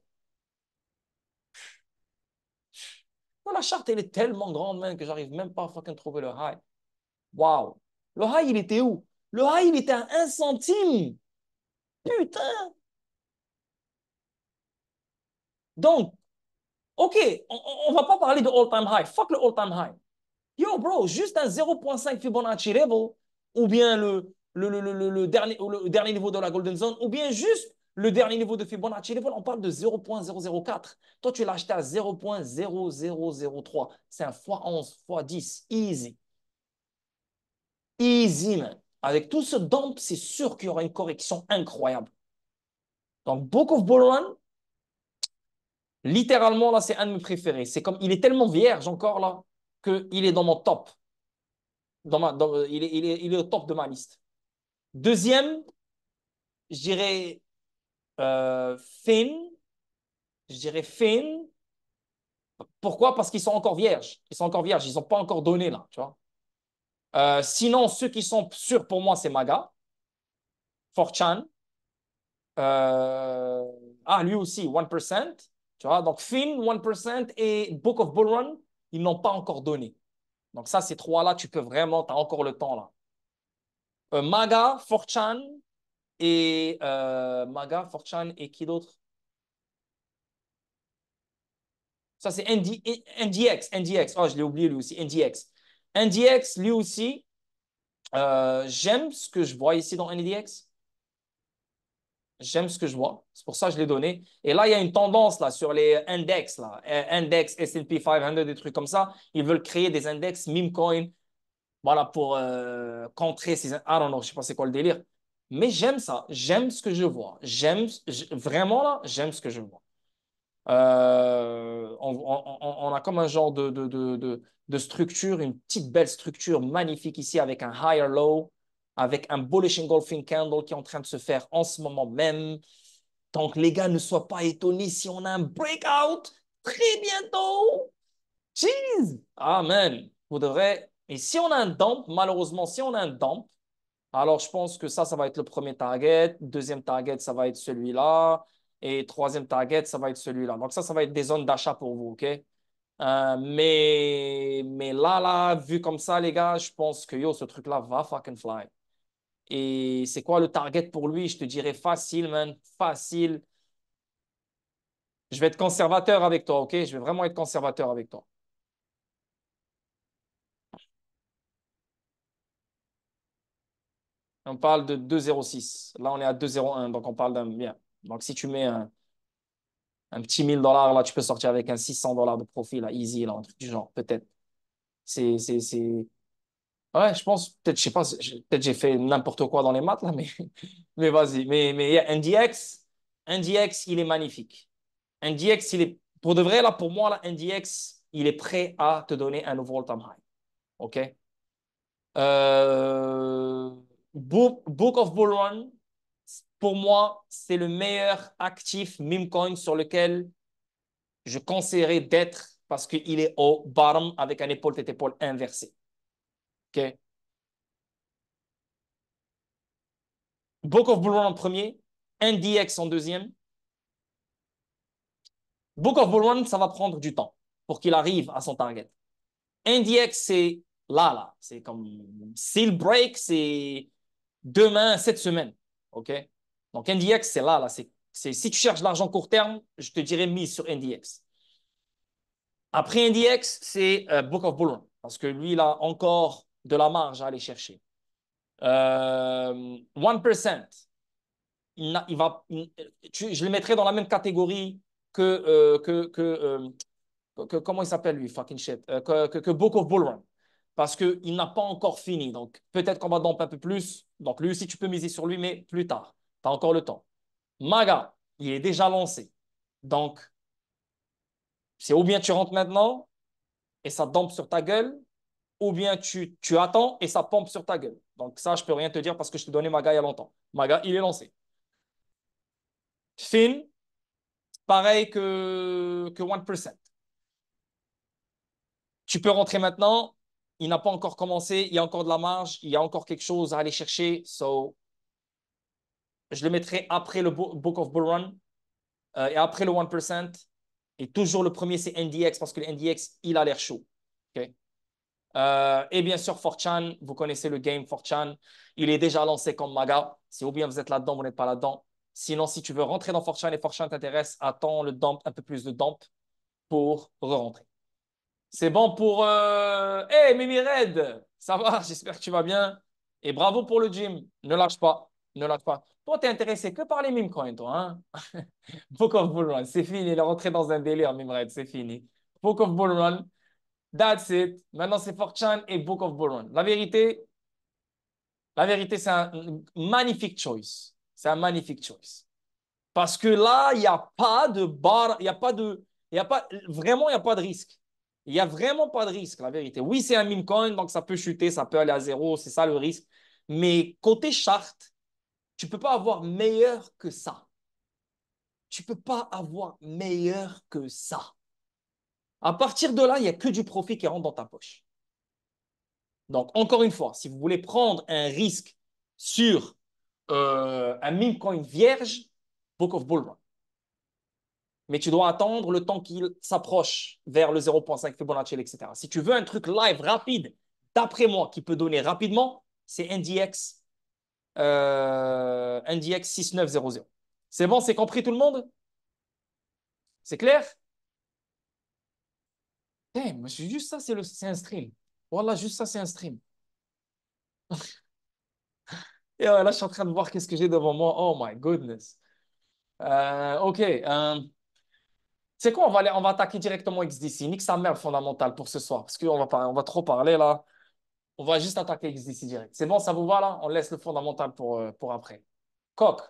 Speaker 1: la charte, elle est tellement grande, man, que j'arrive même pas à fucking trouver le high. Wow. Le high, il était où? Le high, il était à 1 centime. Putain. Donc, OK, on va pas parler de all-time high. Fuck le all-time high. Yo, bro, juste un 0,5 Fibonacci level, ou bien le dernier niveau de la Golden Zone, ou bien juste Le dernier niveau de Fibonacci level, on parle de 0,004. Toi, tu l'as acheté à 0,0003. C'est un x11, x10. Easy. Easy, man. Avec tout ce dump, c'est sûr qu'il y aura une correction incroyable. Donc, Book of Bull Run, littéralement, là, c'est un de mes préférés. C'est comme, il est tellement vierge encore, là, qu'il est dans mon top. Il est au top de ma liste. Deuxième, je dirais Finn. Je dirais Finn. Pourquoi? Parce qu'ils sont encore vierges. Ils sont encore vierges. Ils n'ont pas encore donné, là, tu vois. Sinon, ceux qui sont sûrs pour moi, c'est Maga, Forchan. Euh, lui aussi, 1%. Tu vois, donc Finn, 1% et Book of Bull Run, ils n'ont pas encore donné. Donc ça, ces trois-là, tu peux vraiment, tu as encore le temps là. Maga, Forchan et Maga, Forchan et qui d'autre? Ça, c'est NDX. NDX. Oh, je l'ai oublié lui aussi. NDX. NDX, lui aussi, j'aime ce que je vois ici dans NDX. J'aime ce que je vois. C'est pour ça que je l'ai donné. Et là, il y a une tendance là, sur les index, là. Index, S&P 500, des trucs comme ça. Ils veulent créer des index meme coin, voilà, pour contrer ces. I don't know, je sais pas c'est quoi le délire. Mais j'aime ça. J'aime ce que je vois. Vraiment là, j'aime ce que je vois. On a comme un genre de structure, une petite belle structure magnifique ici avec un higher low, avec un bullish engulfing candle qui est en train de se faire en ce moment même. Donc, les gars, ne soient pas étonnés si on a un breakout très bientôt. Jeez! Amen. Vous devrez. Et si on a un dump, malheureusement, si on a un dump, alors je pense que ça va être le premier target. Deuxième target, ça va être celui-là. Et troisième target, ça va être celui-là. Donc, ça va être des zones d'achat pour vous, OK? Mais là, vu comme ça, les gars, je pense que yo, ce truc-là va fucking fly. Et c'est quoi le target pour lui? Je te dirais facile, man. Facile. Je vais être conservateur avec toi, OK? Je vais vraiment être conservateur avec toi. On parle de 2,06. Là, on est à 2,01, donc on parle d'un bien. Donc, si tu mets un petit 1000 $, là, tu peux sortir avec un 600 $ de profit, là, easy, là, un truc du genre, peut-être. C'est. Ouais, je pense, peut-être, je sais pas, peut-être j'ai fait n'importe quoi dans les maths, là, mais, mais vas-y. Mais yeah, NDX, il est magnifique. NDX, il est, pour de vrai, là, pour moi, là, NDX, il est prêt à te donner un nouveau all-time high. OK? Euh, Book of Bull Run, pour moi, c'est le meilleur actif meme coin sur lequel je conseillerais d'être parce qu'il est au bottom avec un épaule-tête-épaule inversé. OK? Book of Bull Run en premier, NDX en deuxième. Book of Bull Run, ça va prendre du temps pour qu'il arrive à son target. NDX, c'est là. C'est comme seal break, c'est demain, cette semaine. OK? Donc, NDX, c'est là. Si tu cherches l'argent court terme, je te dirais mise sur NDX. Après NDX, c'est Book of Bull Run parce que lui, il a encore de la marge à aller chercher. 1%, je le mettrais dans la même catégorie comment il s'appelle lui, fucking shit, que Book of Bull Run. Parce qu'il n'a pas encore fini. Donc, peut-être qu'on va dump un peu plus. Donc, lui aussi, tu peux miser sur lui, mais plus tard. Tu as encore le temps. Maga, il est déjà lancé. Donc, c'est ou bien tu rentres maintenant et ça dump sur ta gueule, ou bien tu attends et ça pompe sur ta gueule. Donc, ça, je peux rien te dire parce que je t'ai donné Maga il y a longtemps. Maga, il est lancé. Finn, pareil que 1%. Tu peux rentrer maintenant. Il n'a pas encore commencé. Il y a encore de la marge. Il y a encore quelque chose à aller chercher. So, je le mettrai après le Book of Bull Run et après le 1%. Et toujours le premier, c'est NDX parce que le NDX, il a l'air chaud. Okay? Et bien sûr, Forchan, vous connaissez le game Forchan. Il est déjà lancé comme Maga. Si ou bien vous êtes là-dedans, vous n'êtes pas là-dedans. Sinon, si tu veux rentrer dans Forchan et Forchan t'intéresse, attends le dump, un peu plus de dump pour re-rentrer. C'est bon pour. Hey, Mimi Red, ça va? J'espère que tu vas bien. Et bravo pour le gym. Ne lâche pas. Ne lâche pas. Toi, tu es intéressé que par les meme coins, toi. Hein? Book of Bull Run, c'est fini. Il est rentré dans un délire, Mimred, c'est fini. Book of Bull Run, that's it. Maintenant, c'est 4chan et Book of Bull Run. La vérité, c'est un magnifique choice. C'est un magnifique choice. Parce que là, il n'y a pas de barre, il n'y a pas de, il y a pas, vraiment, il n'y a pas de risque. Il n'y a vraiment pas de risque, la vérité. Oui, c'est un meme coin, donc ça peut chuter, ça peut aller à zéro, c'est ça le risque. Mais côté charte, tu ne peux pas avoir meilleur que ça. Tu ne peux pas avoir meilleur que ça. À partir de là, il n'y a que du profit qui rentre dans ta poche. Donc, encore une fois, si vous voulez prendre un risque sur un meme coin vierge, Book of Bull Run. Mais tu dois attendre le temps qu'il s'approche vers le 0,5 Fibonacci, etc. Si tu veux un truc live rapide, d'après moi, qui peut donner rapidement, c'est NDX 6900. C'est bon, c'est compris tout le monde? C'est clair? Damn, juste ça, c'est un stream. Voilà, juste ça, c'est un stream. Et là, je suis en train de voir qu'est-ce que j'ai devant moi. Oh my goodness. OK. C'est quoi? On va attaquer directement XDC. Nique sa mère fondamentale pour ce soir. Parce on va trop parler là. On va juste attaquer XDC direct. C'est bon, ça vous va là? On laisse le fondamental pour après. Coq.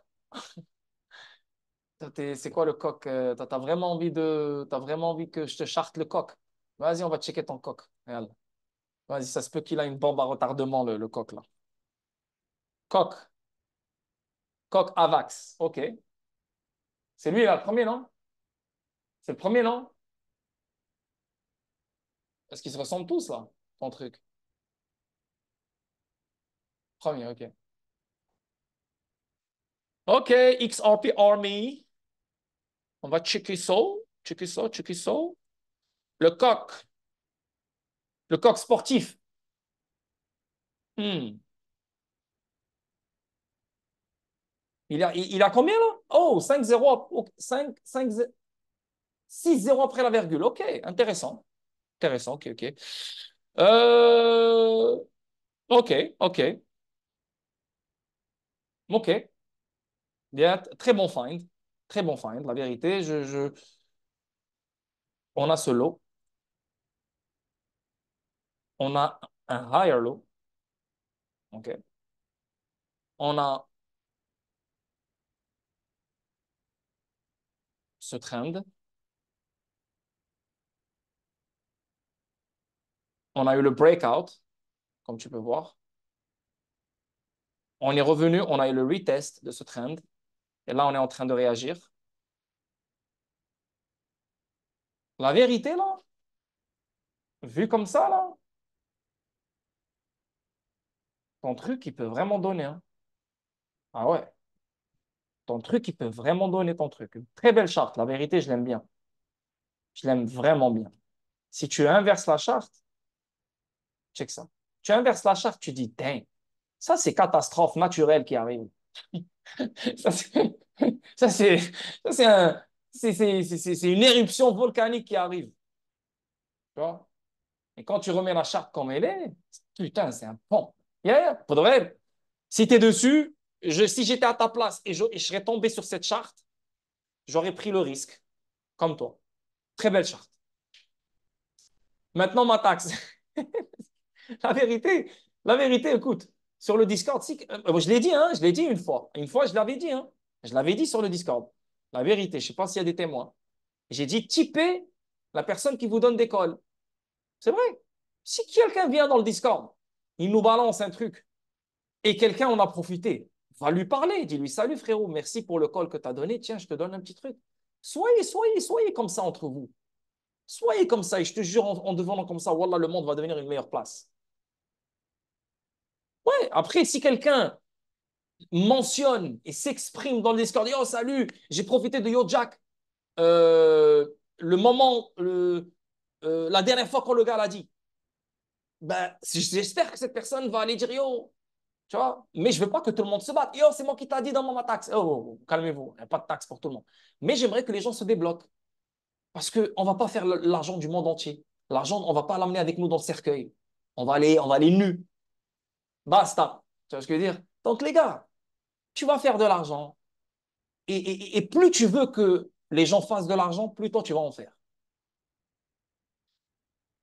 Speaker 1: C'est quoi le coq? T'as vraiment envie que je te charte le coq? Vas-y, on va checker ton coq. Regarde. Vas-y, ça se peut qu'il a une bombe à retardement, le coq là. Coq. Coq Avax. OK. C'est lui là, le premier, non? C'est le premier, non? Est-ce qu'ils se ressemblent tous là, ton truc? Premier, OK. OK, XRP Army. On va checker ça. Checker ça, checker ça. Le coq. Le coq sportif. Hmm. Il a combien là? Oh, 5-0, 5, 6-0 après la virgule. OK, intéressant. Intéressant, OK, OK. Euh, OK, OK, OK. Bien, très bon find. Très bon find, la vérité. On a ce lot. On a un higher low. OK. On a ce trend. On a eu le breakout, comme tu peux voir. On est revenu, on a eu le retest de ce trend. Et là, on est en train de réagir. La vérité, là, vu comme ça, là, ton truc, il peut vraiment donner. Hein. Ah ouais, ton truc, il peut vraiment donner ton truc. Une très belle charte. La vérité, je l'aime bien. Je l'aime vraiment bien. Si tu inverses la charte, check ça. Tu inverses la charte, tu dis, dang, ça, c'est catastrophe naturelle qui arrive. Ça, c'est ça, c'est ça, c'est c'est une éruption volcanique qui arrive. Tu vois? Et quand tu remets la charte comme elle est, putain, c'est un pont. Yeah, pour de vrai, si tu es dessus, si j'étais à ta place et je serais tombé sur cette charte, j'aurais pris le risque, comme toi. Très belle charte. Maintenant, ma taxe. La vérité, la vérité, écoute, sur le Discord, je l'ai dit, hein, je l'ai dit une fois. Une fois, je l'avais dit, hein. Je l'avais dit sur le Discord. La vérité, je ne sais pas s'il y a des témoins. J'ai dit, typez la personne qui vous donne des calls. C'est vrai. Si quelqu'un vient dans le Discord, il nous balance un truc et quelqu'un en a profité, va lui parler. Dis-lui, salut frérot, merci pour le call que tu as donné. Tiens, je te donne un petit truc. Soyez comme ça entre vous. Soyez comme ça. Et je te jure, en devenant comme ça, Wallah, le monde va devenir une meilleure place. Ouais, après, si quelqu'un mentionne et s'exprime dans le Discord, oh salut, j'ai profité de YoJack. Euh, le moment, la dernière fois quand le gars l'a dit, ben, j'espère que cette personne va aller dire yo, tu vois, mais je veux pas que tout le monde se batte. Yo, c'est moi qui t'a dit dans ma taxe. Oh, calmez-vous, il n'y a pas de taxe pour tout le monde. Mais j'aimerais que les gens se débloquent parce qu'on ne va pas faire l'argent du monde entier. L'argent, on ne va pas l'amener avec nous dans le cercueil. On va aller nus. Basta. Tu vois ce que je veux dire? Donc, les gars, tu vas faire de l'argent. Et plus tu veux que les gens fassent de l'argent, plus toi, tu vas en faire.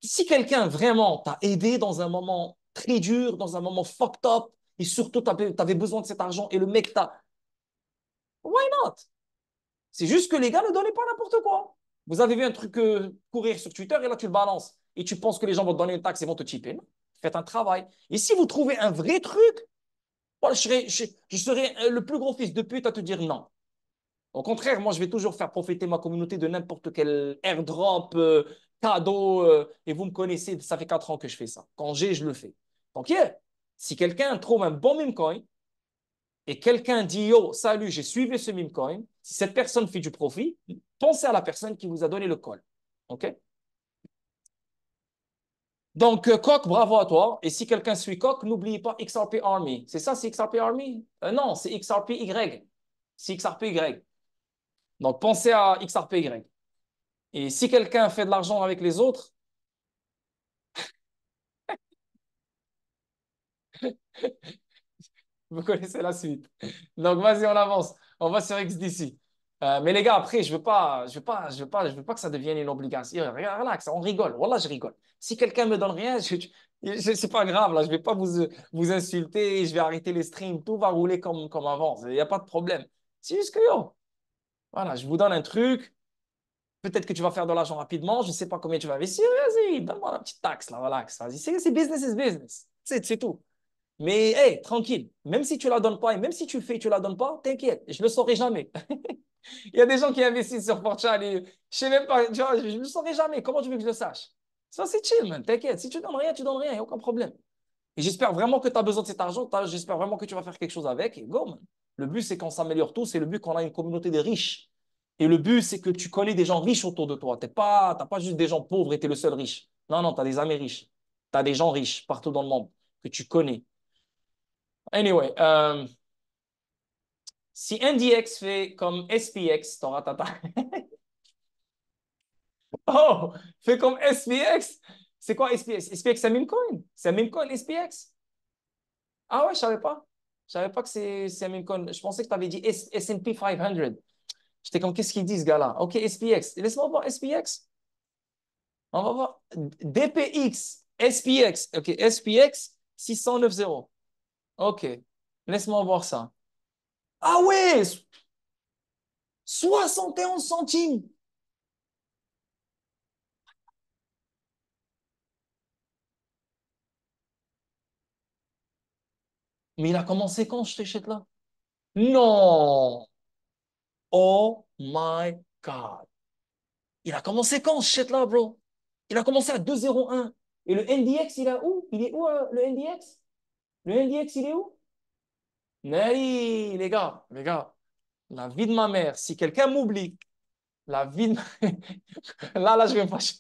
Speaker 1: Si quelqu'un vraiment t'a aidé dans un moment très dur, dans un moment fucked up, et surtout, tu avais besoin de cet argent, et le mec t'a... Why not? C'est juste que les gars ne donnaient pas n'importe quoi. Vous avez vu un truc courir sur Twitter, et là, tu le balances. Et tu penses que les gens vont te donner une taxe et vont te chipper. Non. Faites un travail. Et si vous trouvez un vrai truc, moi, je serais le plus gros fils de pute à te dire non. Au contraire, moi, je vais toujours faire profiter ma communauté de n'importe quel airdrop, cadeau. Et vous me connaissez, ça fait 4 ans que je fais ça. Quand j'ai, je le fais. Donc, yeah, si quelqu'un trouve un bon meme coin et quelqu'un dit, yo, salut, j'ai suivi ce meme coin, si cette personne fait du profit, pensez à la personne qui vous a donné le call. OK? Donc, Coq, bravo à toi. Et si quelqu'un suit Coq, n'oubliez pas XRP Army. C'est ça, c'est XRP Army? Non, c'est XRP Y. C'est XRP Y. Donc, pensez à XRP Y. Et si quelqu'un fait de l'argent avec les autres, vous connaissez la suite. Donc, vas-y, on avance. On va sur XDC. Mais les gars, après, je veux pas que ça devienne une obligation. Relax, on rigole. Voilà, je rigole. Si quelqu'un me donne rien, c'est pas grave. Là, je vais pas vous insulter. Je vais arrêter les streams. Tout va rouler comme avant. Il n'y a pas de problème. C'est juste que, yo, voilà, je vous donne un truc. Peut-être que tu vas faire de l'argent rapidement. Je ne sais pas combien tu vas investir. Vas-y, donne-moi la petite taxe, là. Relax. Vas-y, c'est business is business. C'est tout. Mais hey, tranquille, même si tu la donnes pas et même si tu fais et tu la donnes pas, t'inquiète, je le saurai jamais. Il y a des gens qui investissent sur Fortran et je sais même pas, tu vois, je le saurai jamais. Comment tu veux que je le sache? Ça, c'est chill, man. T'inquiète. Si tu donnes rien, tu donnes rien, il n'y a aucun problème. Et j'espère vraiment que tu as besoin de cet argent. J'espère vraiment que tu vas faire quelque chose avec et go, man. Le but, c'est qu'on s'améliore tous et le but, qu'on a une communauté de riches. Et le but, c'est que tu connais des gens riches autour de toi. T'as pas juste des gens pauvres et tu es le seul riche. Non, non, tu as des amis riches. Tu as des gens riches partout dans le monde que tu connais. Anyway, si NDX fait comme SPX, t'auras ta Oh, fait comme SPX. C'est quoi SPX? SPX, c'est un meme coin. C'est un meme coin, SPX. Ah ouais, je savais pas. Je savais pas que c'est un meme coin. Je pensais que tu avais dit S&P 500. J'étais comme, qu'est-ce qu'il dit, ce gars-là? Ok, SPX. Laisse-moi voir SPX. On va voir. DPX, SPX. Ok, SPX 690. Ok, laisse-moi voir ça. Ah ouais, 71 centimes. Mais il a commencé quand, ce shit-là? Non! Oh my God! Il a commencé quand, ce shit-là, bro? Il a commencé à 2,01. Et le NDX, il est où? Il est où, le NDX? Le NDX, il est où? Nari, les gars, la vie de ma mère, si quelqu'un m'oublie, la vie de ma... Là, je vais me fâcher.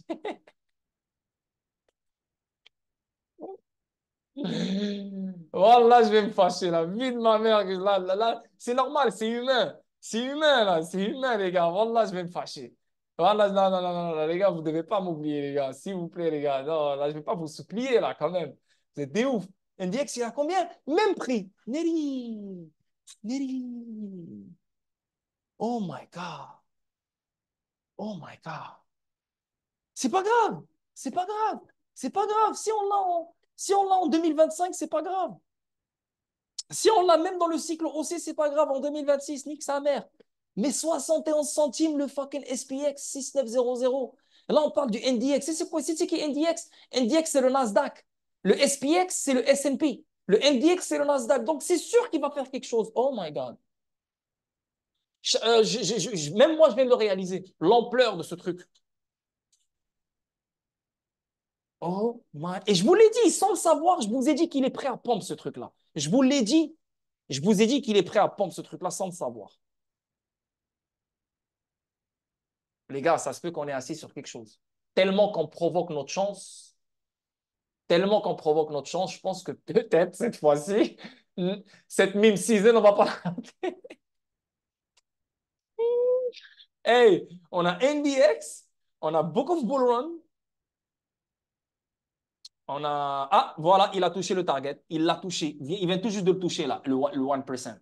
Speaker 1: Voilà, je vais me fâcher. La vie de ma mère, là, c'est normal, c'est humain. C'est humain, là, c'est humain, les gars. Voilà, je vais me fâcher. Voilà, non, non, non, non, non, les gars, vous ne devez pas m'oublier, les gars. S'il vous plaît, les gars. Non, là, je ne vais pas vous supplier, là, quand même. Vous êtes des ouf. NDX, il a combien? Même prix. Neri. Neri. Oh my God. Oh my God. C'est pas grave. C'est pas grave. C'est pas grave. Si on l'a en 2025, c'est pas grave. Si on l'a même dans le cycle haussier, c'est pas grave. En 2026, nique sa mère. Mais 71 centimes le fucking SPX 6900. Là, on parle du NDX. C'est qui NDX? NDX, c'est le Nasdaq. Le SPX, c'est le S&P. Le NDX, c'est le Nasdaq. Donc, c'est sûr qu'il va faire quelque chose. Oh my God. Même moi, je viens de le réaliser. L'ampleur de ce truc. Oh my. Et je vous l'ai dit, sans le savoir, je vous ai dit qu'il est prêt à pomper ce truc-là. Je vous l'ai dit. Je vous ai dit qu'il est prêt à pomper ce truc-là sans le savoir. Les gars, ça se peut qu'on est assis sur quelque chose. Tellement qu'on provoque notre chance, tellement qu'on provoque notre chance, je pense que peut-être cette fois-ci, cette meme season, on va pas la rater. Hey, on a NDX, on a Book of Bull Run, on a... Ah, voilà, il a touché le target. Il l'a touché. Il vient tout juste de le toucher là, le 1%.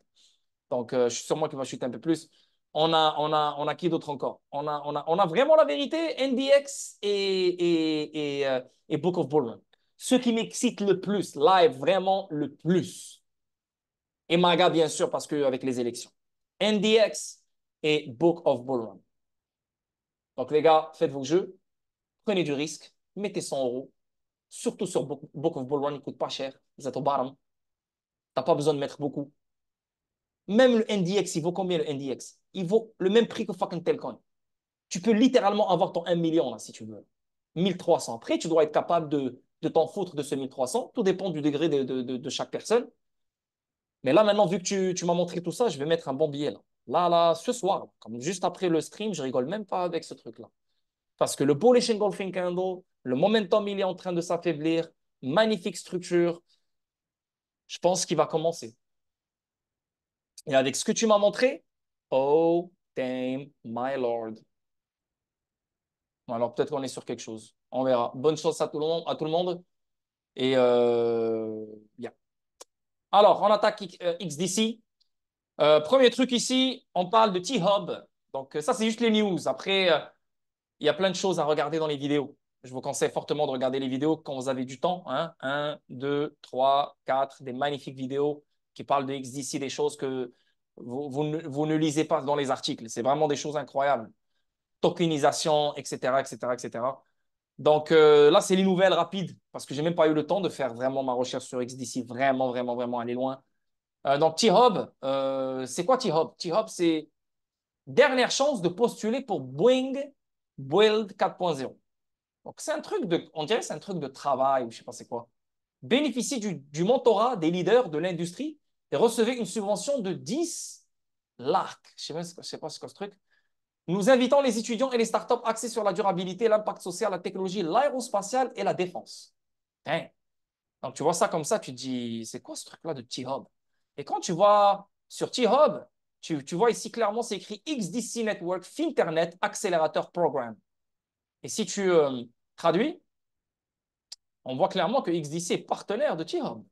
Speaker 1: Donc, je suis sûr moi qu'il va chuter un peu plus. On a qui d'autre encore? On a vraiment la vérité, NDX et Book of Bullrun. Ce qui m'excite le plus, live, vraiment le plus. Et Maga, bien sûr, parce qu'avec les élections. NDX et Book of Bullrun. Donc, les gars, faites vos jeux, prenez du risque, mettez 100 euros. Surtout sur Book of Bullrun, il ne coûte pas cher. Vous êtes au bottom. Tu n'as pas besoin de mettre beaucoup. Même le NDX, il vaut combien le NDX? Il vaut le même prix que fucking Telcoin. Tu peux littéralement avoir ton 1 million là, si tu veux. 1300. Après, tu dois être capable de t'en foutre de ce 1300. Tout dépend du degré de chaque personne. Mais là, maintenant, vu que tu m'as montré tout ça, je vais mettre un bon billet là. Là, ce soir, comme juste après le stream, je rigole même pas avec ce truc-là. Parce que le bullish engulfing candle, le momentum, il est en train de s'affaiblir. Magnifique structure. Je pense qu'il va commencer. Et avec ce que tu m'as montré, oh, damn, my lord. Alors peut-être qu'on est sur quelque chose. On verra. Bonne chance à tout le monde. À tout le monde. Et yeah. Alors, on attaque XDC. Premier truc ici, on parle de T-Hub. Donc ça, c'est juste les news. Après, il y a plein de choses à regarder dans les vidéos. Je vous conseille fortement de regarder les vidéos quand vous avez du temps. Hein. 1, 2, 3, 4, des magnifiques vidéos qui parlent de XDC, des choses que vous ne lisez pas dans les articles. C'est vraiment des choses incroyables. Tokenisation, etc., etc., etc. Donc là, c'est les nouvelles rapides parce que j'ai même pas eu le temps de faire vraiment ma recherche sur XDC, vraiment, vraiment, vraiment aller loin. Donc T-Hub, c'est quoi T-Hub? T-Hub, c'est dernière chance de postuler pour Boeing Build 4.0. Donc c'est un truc de, on dirait que c'est un truc de travail ou je sais pas c'est quoi. Bénéficiez du mentorat des leaders de l'industrie et recevez une subvention de 10 lakhs. Je sais pas c'est quoi ce truc. Nous invitons les étudiants et les startups axés sur la durabilité, l'impact social, la technologie, l'aérospatiale et la défense. Hein. Donc, tu vois ça comme ça, tu te dis, c'est quoi ce truc-là de T-Hub? Et quand tu vois sur T-Hub, tu vois ici clairement, c'est écrit XDC Network Finternet Accelerator Program. Et si tu traduis, on voit clairement que XDC est partenaire de T-Hub.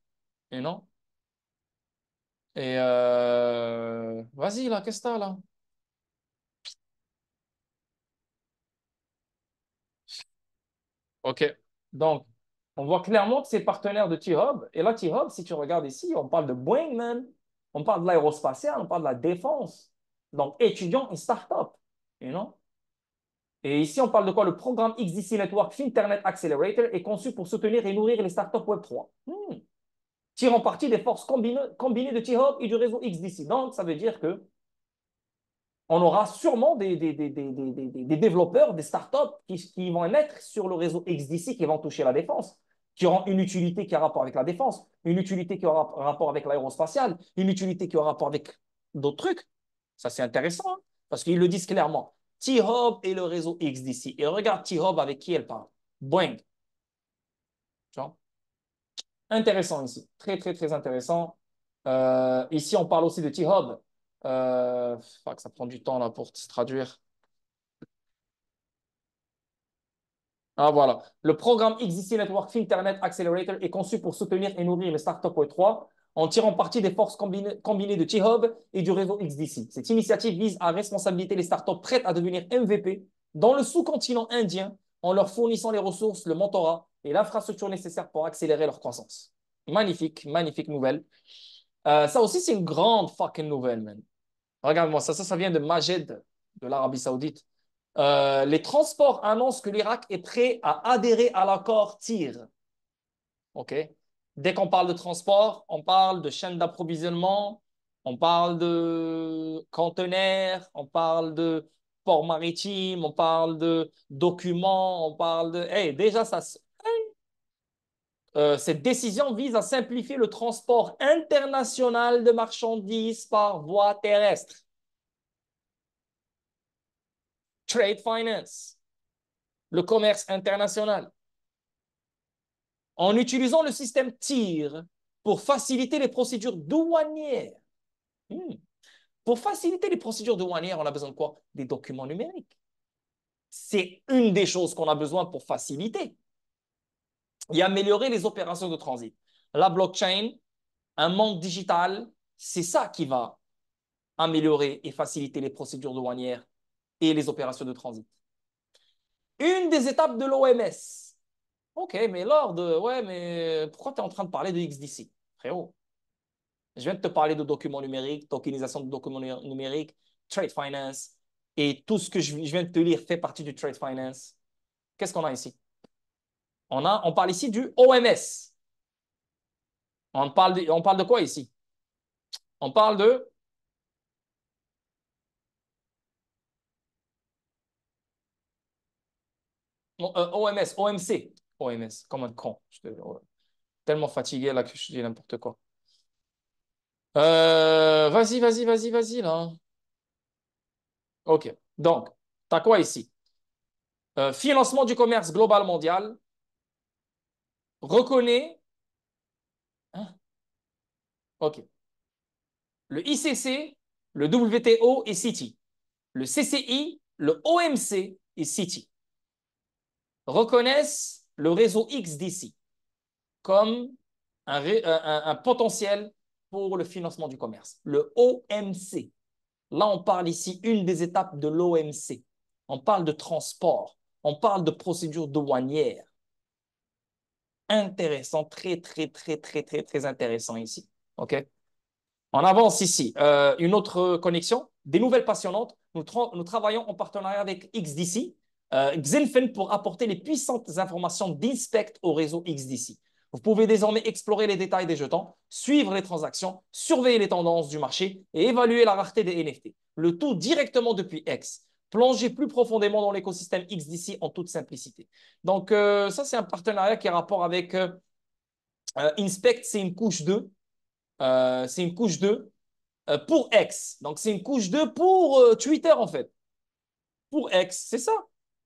Speaker 1: Et non? Et vas-y, là, qu'est-ce que t'as là? OK. Donc, on voit clairement que c'est partenaire de T-Hub. Et là, T-Hub, si tu regardes ici, on parle de Boeing, man. On parle de l'aérospatiale, on parle de la défense. Donc, étudiants et start-up. You know? Et ici, on parle de quoi? Le programme XDC Network Finternet Accelerator est conçu pour soutenir et nourrir les startups Web3. Tirant parti des forces combinées de T-Hub et du réseau XDC. Donc, ça veut dire que on aura sûrement des développeurs, des startups qui vont émettre sur le réseau XDC qui vont toucher la défense, qui auront une utilité qui a rapport avec la défense, une utilité qui aura rapport avec l'aérospatiale, une utilité qui aura rapport avec d'autres trucs. Ça, c'est intéressant, hein, parce qu'ils le disent clairement. T-Hub et le réseau XDC. Et regarde T-Hub avec qui elle parle. Boeing. Tu vois. Intéressant ici. Très, très, très intéressant. Ici, on parle aussi de T-Hub. Ça prend du temps là pour se traduire. Ah, voilà. Le programme XDC Network Internet Accelerator est conçu pour soutenir et nourrir les startups Web3 en tirant parti des forces combinées de T-Hub et du réseau XDC. Cette initiative vise à responsabiliser les startups prêtes à devenir MVP dans le sous-continent indien en leur fournissant les ressources, le mentorat et l'infrastructure nécessaire pour accélérer leur croissance. Magnifique, magnifique nouvelle. Ça aussi, c'est une grande fucking nouvelle, man. Regarde-moi, ça vient de Majed de l'Arabie Saoudite. Les transports annoncent que l'Irak est prêt à adhérer à l'accord TIR. OK? Dès qu'on parle de transport, on parle de chaîne d'approvisionnement, on parle de conteneurs, on parle de port maritime, on parle de documents, on parle de... Hey, déjà, cette décision vise à simplifier le transport international de marchandises par voie terrestre. Trade finance, le commerce international. En utilisant le système TIR pour faciliter les procédures douanières. Hmm. Pour faciliter les procédures douanières, on a besoin de quoi? Des documents numériques. C'est une des choses qu'on a besoin pour faciliter et améliorer les opérations de transit. La blockchain, un monde digital, c'est ça qui va améliorer et faciliter les procédures douanières et les opérations de transit. Une des étapes de l'OMS. Ok, mais ouais, mais pourquoi tu es en train de parler de XDC? Frérot, je viens de te parler de documents numériques, tokenisation de documents numériques, trade finance, et tout ce que je viens de te lire fait partie du trade finance. Qu'est-ce qu'on a ici? On parle ici du OMS. On parle de quoi ici? On parle de OMS, OMC. OMS, comme un con. Ouais. Tellement fatigué là que je dis n'importe quoi. Vas-y, là. OK. Donc, tu as quoi ici? Financement du commerce global mondial reconnaît. Hein? OK. Le ICC, le WTO et Citi. Le CCI, le OMC et Citi reconnaissent le réseau XDC comme un potentiel pour le financement du commerce. Le OMC. Là, on parle ici une des étapes de l'OMC. On parle de transport. On parle de procédures douanières. Intéressant, très intéressant ici. OK? On avance ici. Une autre connexion, des nouvelles passionnantes. Nous travaillons en partenariat avec XDC, Xinfin pour apporter les puissantes informations d'Inspect au réseau XDC. Vous pouvez désormais explorer les détails des jetons, suivre les transactions, surveiller les tendances du marché et évaluer la rareté des NFT. Le tout directement depuis X. Plonger plus profondément dans l'écosystème XDC en toute simplicité. Donc, ça, c'est un partenariat qui a rapport avec Inspect, c'est une couche 2. C'est une couche 2 pour X. Donc, c'est une couche 2 pour Twitter, en fait. Pour X, c'est ça.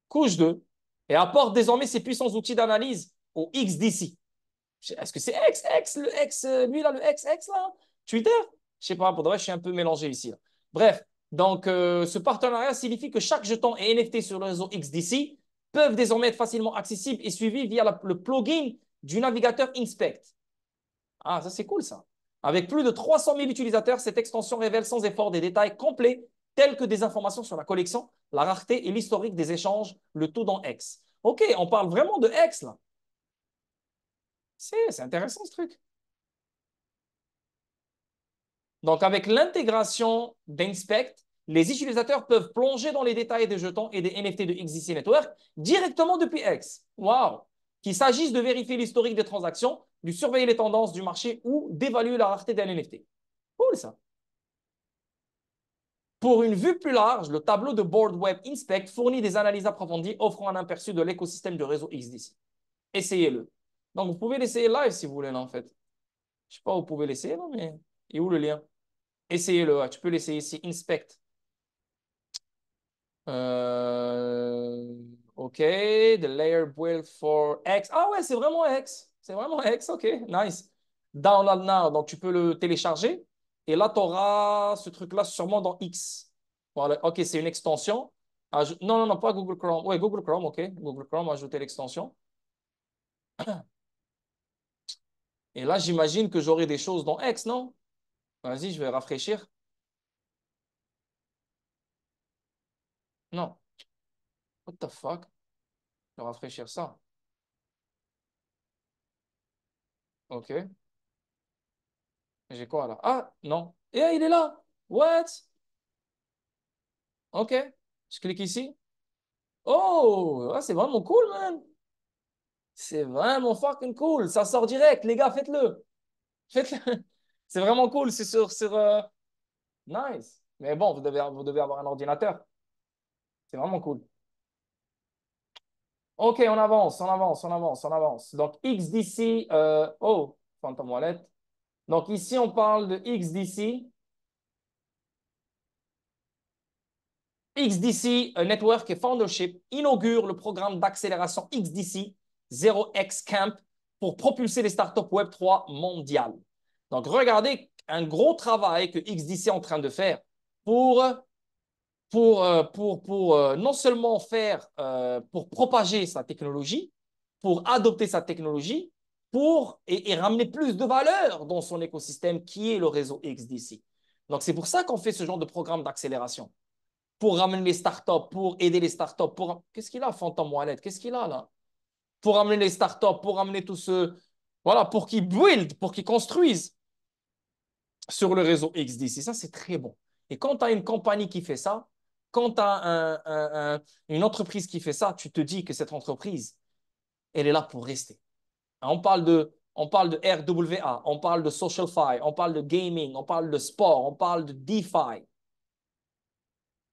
Speaker 1: Couche 2. Et apporte désormais ses puissants outils d'analyse au XDC. Est-ce que c'est X, le X, lui là, le X, là? Twitter? Je sais pas, pour de vrai, je suis un peu mélangé ici, là. Bref, donc ce partenariat signifie que chaque jeton et NFT sur le réseau XDC peuvent désormais être facilement accessibles et suivis via le plugin du navigateur Inspect. Ah, ça c'est cool ça. Avec plus de 300 000 utilisateurs, cette extension révèle sans effort des détails complets tels que des informations sur la collection, la rareté et l'historique des échanges, le tout dans X. Ok, on parle vraiment de X là. C'est intéressant ce truc. Donc, avec l'intégration d'Inspect, les utilisateurs peuvent plonger dans les détails des jetons et des NFT de XDC Network directement depuis X. Waouh! Qu'il s'agisse de vérifier l'historique des transactions, de surveiller les tendances du marché ou d'évaluer la rareté d'un NFT. Cool ça. Pour une vue plus large, le tableau de Board Web Inspect fournit des analyses approfondies offrant un aperçu de l'écosystème de réseau XDC. Essayez-le. Donc, vous pouvez l'essayer live si vous voulez, là, en fait. Je ne sais pas où vous pouvez l'essayer, là, mais et où le lien? Essayez-le. Ouais. Tu peux l'essayer ici. Inspect. Euh, OK. The layer built for X. Ah ouais, c'est vraiment X. C'est vraiment X. OK. Nice. Download now. Donc, tu peux le télécharger. Et là, tu auras ce truc-là sûrement dans X. Voilà. OK, c'est une extension. Non, pas Google Chrome. Ouais, Google Chrome. OK. Google Chrome, ajouter l'extension. Et là, j'imagine que j'aurai des choses dans X, non? Vas-y, je vais rafraîchir. Non. What the fuck? Je vais rafraîchir ça. OK. J'ai quoi là? Ah, non. Et il est là. What? OK. Je clique ici. Oh, ah, c'est vraiment cool, man. C'est vraiment fucking cool. Ça sort direct. Les gars, faites-le. Faites-le. C'est vraiment cool. C'est Nice. Mais bon, vous devez avoir un ordinateur. C'est vraiment cool. OK, on avance. Donc, XDC. Oh, Phantom Wallet. Donc, ici, on parle de XDC. XDC Network et Foundership inaugure le programme d'accélération XDC 0x Camp pour propulser les startups Web3 mondiales. Donc, regardez un gros travail que XDC est en train de faire pour, pour non seulement pour propager sa technologie, pour adopter sa technologie, et ramener plus de valeur dans son écosystème qui est le réseau XDC. Donc, c'est pour ça qu'on fait ce genre de programme d'accélération. Pour ramener les startups, pour aider les startups. Qu'est-ce qu'il a, Phantom Wallet? Qu'est-ce qu'il a là? Pour ramener les startups, pour ramener tout ce. Voilà, pour qu'ils build, pour qu'ils construisent sur le réseau XDC. Ça, c'est très bon. Et quand tu as une compagnie qui fait ça, quand tu as une entreprise qui fait ça, tu te dis que cette entreprise, elle est là pour rester. On parle de RWA, on parle de SocialFi, on parle de gaming, on parle de sport, on parle de DeFi.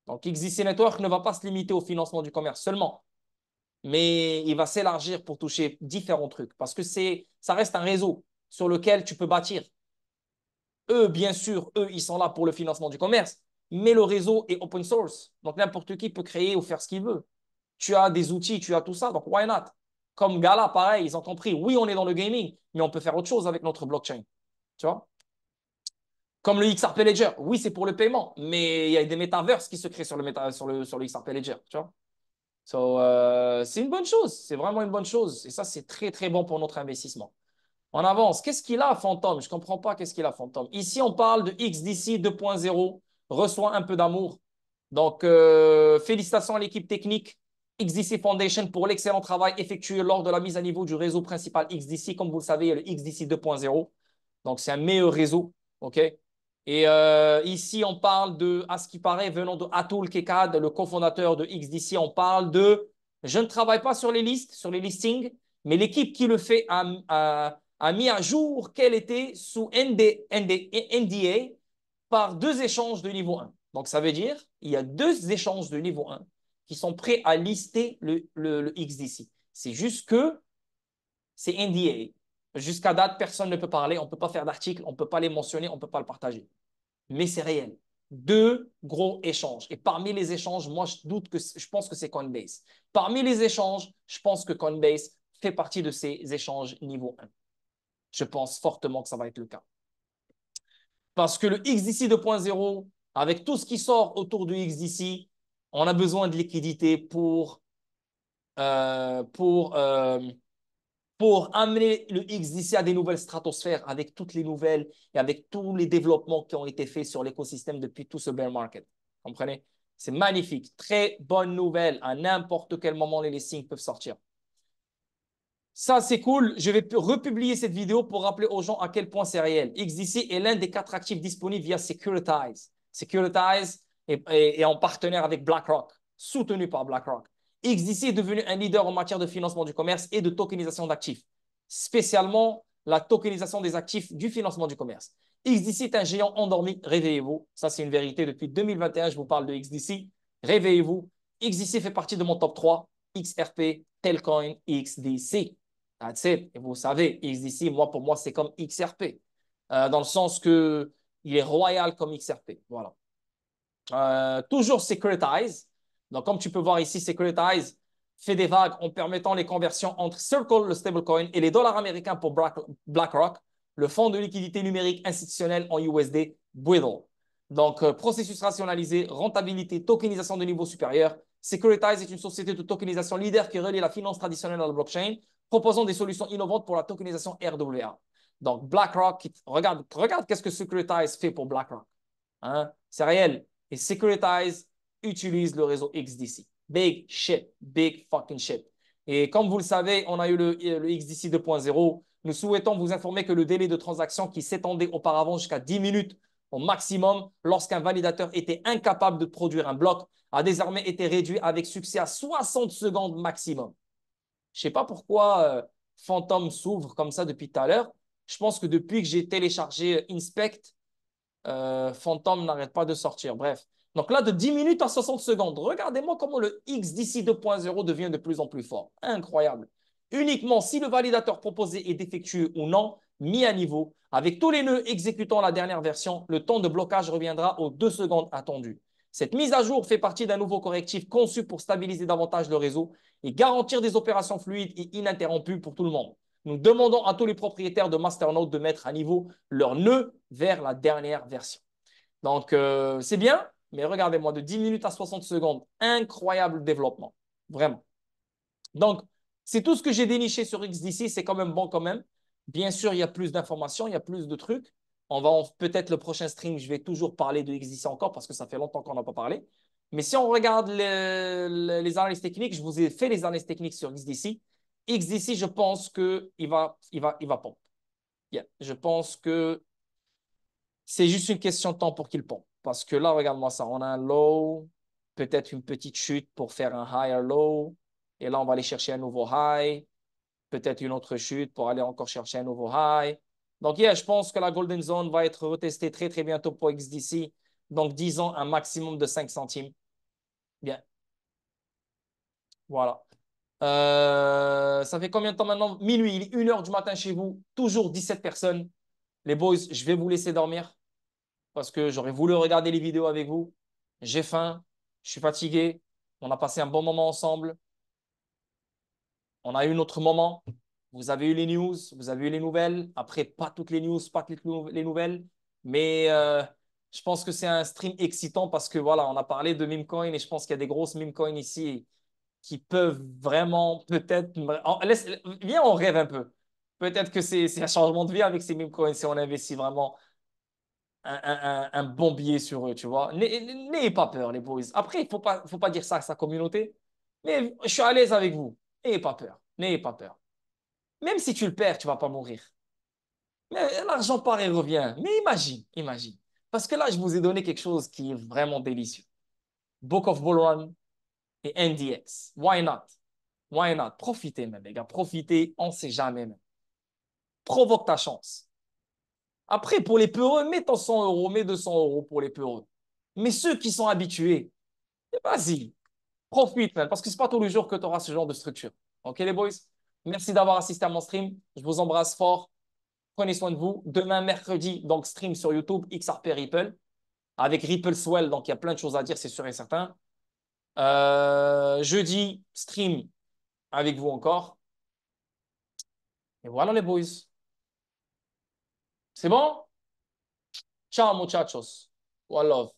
Speaker 1: Donc, XDC Network ne va pas se limiter au financement du commerce seulement, mais il va s'élargir pour toucher différents trucs parce que ça reste un réseau sur lequel tu peux bâtir. Eux, bien sûr, ils sont là pour le financement du commerce, mais le réseau est open source. Donc, n'importe qui peut créer ou faire ce qu'il veut. Tu as des outils, tu as tout ça, donc why not? Comme Gala, pareil, ils ont compris, oui, on est dans le gaming, mais on peut faire autre chose avec notre blockchain. Tu vois? Comme le XRP Ledger, oui, c'est pour le paiement, mais il y a des metaverses qui se créent sur le XRP Ledger. Tu vois? C'est une bonne chose, c'est vraiment une bonne chose. Et ça, c'est très, très bon pour notre investissement. On avance. Qu'est-ce qu'il a, Phantom? Je ne comprends pas qu'est-ce qu'il a, Phantom. Ici, on parle de XDC 2.0. Reçoit un peu d'amour. Donc, félicitations à l'équipe technique XDC Foundation pour l'excellent travail effectué lors de la mise à niveau du réseau principal XDC. Comme vous le savez, il y a le XDC 2.0. Donc, c'est un meilleur réseau. OK? Et ici, on parle de, à ce qui paraît, venant de Atul Kekad, le cofondateur de XDC, on parle de, je ne travaille pas sur les listes, sur les listings, mais l'équipe qui le fait a mis à jour qu'elle était sous NDA par 2 échanges de niveau 1. Donc, ça veut dire qu'il y a 2 échanges de niveau 1 qui sont prêts à lister le XDC. C'est juste que c'est NDA. Jusqu'à date, personne ne peut parler, on ne peut pas faire d'article, on ne peut pas les mentionner, on ne peut pas le partager. Mais c'est réel. 2 gros échanges. Et parmi les échanges, moi, je pense que c'est Coinbase. Parmi les échanges, je pense que Coinbase fait partie de ces échanges niveau 1. Je pense fortement que ça va être le cas. Parce que le XDC 2.0, avec tout ce qui sort autour du XDC, on a besoin de liquidité euh, pour, euh, pour amener le XDC à des nouvelles stratosphères avec toutes les nouvelles et avec tous les développements qui ont été faits sur l'écosystème depuis tout ce bear market. Comprenez? C'est magnifique. Très bonne nouvelle. À n'importe quel moment, les listings peuvent sortir. Ça, c'est cool. Je vais republier cette vidéo pour rappeler aux gens à quel point c'est réel. XDC est l'un des 4 actifs disponibles via Securitize. Securitize est en partenaire avec BlackRock, soutenu par BlackRock. XDC est devenu un leader en matière de financement du commerce et de tokenisation d'actifs, spécialement la tokenisation des actifs du financement du commerce. XDC est un géant endormi. Réveillez-vous. Ça, c'est une vérité. Depuis 2021, je vous parle de XDC. Réveillez-vous. XDC fait partie de mon top 3. XRP, Telcoin, XDC. That's it. Et vous savez, XDC, pour moi, c'est comme XRP. Dans le sens que il est royal comme XRP. Voilà. Toujours Securitize. Donc, comme tu peux voir ici, Securitize fait des vagues en permettant les conversions entre Circle, le stablecoin, et les dollars américains pour BlackRock, le fonds de liquidité numérique institutionnel en USD, Bridle. Donc, processus rationalisé, rentabilité, tokenisation de niveau supérieur. Securitize est une société de tokenisation leader qui relie la finance traditionnelle à la blockchain, proposant des solutions innovantes pour la tokenisation RWA. Donc, BlackRock, regarde qu'est-ce que Securitize fait pour BlackRock. Hein? C'est réel. Et Securitize utilise le réseau XDC. Big shit. Big fucking shit. Et comme vous le savez, on a eu le XDC 2.0. Nous souhaitons vous informer que le délai de transaction qui s'étendait auparavant jusqu'à 10 minutes au maximum lorsqu'un validateur était incapable de produire un bloc a désormais été réduit avec succès à 60 secondes maximum. Je ne sais pas pourquoi Phantom s'ouvre comme ça depuis tout à l'heure. Je pense que depuis que j'ai téléchargé Inspect, Phantom n'arrête pas de sortir. Bref. Donc là, de 10 minutes à 60 secondes. Regardez-moi comment le XDC 2.0 devient de plus en plus fort. Incroyable. Uniquement si le validateur proposé est défectueux ou non, mis à niveau, avec tous les nœuds exécutant la dernière version, le temps de blocage reviendra aux 2 secondes attendues. Cette mise à jour fait partie d'un nouveau correctif conçu pour stabiliser davantage le réseau et garantir des opérations fluides et ininterrompues pour tout le monde. Nous demandons à tous les propriétaires de Masternode de mettre à niveau leur nœud vers la dernière version. Donc, c'est bien, mais regardez-moi, de 10 minutes à 60 secondes, incroyable développement, vraiment. Donc, c'est tout ce que j'ai déniché sur XDC, c'est quand même bon quand même. Bien sûr, il y a plus d'informations, il y a plus de trucs, Peut-être le prochain stream, je vais toujours parler de XDC encore parce que ça fait longtemps qu'on n'a pas parlé. Mais si on regarde les analyses techniques, je vous ai fait les analyses techniques sur XDC. XDC, je pense qu'il va pompe. Yeah. Je pense que c'est juste une question de temps pour qu'il pompe. Parce que là, regarde-moi ça. On a un low, peut-être une petite chute pour faire un higher low. Et là, on va aller chercher un nouveau high. Peut-être une autre chute pour aller encore chercher un nouveau high. Donc, yeah, je pense que la Golden Zone va être retestée très, très bientôt pour XDC. Donc, disons un maximum de 5 centimes. Bien, voilà. Ça fait combien de temps maintenant? Minuit, il est 1 heure du matin chez vous. Toujours 17 personnes. Les boys, je vais vous laisser dormir parce que j'aurais voulu regarder les vidéos avec vous. J'ai faim, je suis fatigué. On a passé un bon moment ensemble. On a eu notre moment. Vous avez eu les news, vous avez eu les nouvelles. Après, pas toutes les news, pas toutes les nouvelles. Mais je pense que c'est un stream excitant parce que voilà, on a parlé de meme coin et je pense qu'il y a des grosses meme coins ici qui peuvent vraiment peut-être. Viens, on rêve un peu. Peut-être que c'est un changement de vie avec ces meme coins si on investit vraiment un bon billet sur eux, tu vois. N'ayez pas peur, les boys. Après, faut pas dire ça à sa communauté. Mais je suis à l'aise avec vous. N'ayez pas peur. N'ayez pas peur. Même si tu le perds, tu vas pas mourir. Mais l'argent part et revient. Mais imagine, imagine. Parce que là, je vous ai donné quelque chose qui est vraiment délicieux. Book of Bull Run et NDX. Why not? Why not? Profitez, même, les gars. Profitez, on ne sait jamais. Même. Provoque ta chance. Après, pour les peureux, mets ton 100 euros, mets 200 euros pour les peureux. Mais ceux qui sont habitués, vas-y, profite, man, parce que c'est pas tous les jours que tu auras ce genre de structure. OK, les boys? Merci d'avoir assisté à mon stream. Je vous embrasse fort. Prenez soin de vous. Demain, mercredi, donc stream sur YouTube, XRP Ripple, avec Ripple Swell. Donc, il y a plein de choses à dire, c'est sûr et certain. Jeudi, stream avec vous encore. Et voilà, les boys. C'est bon? Ciao, muchachos. One love.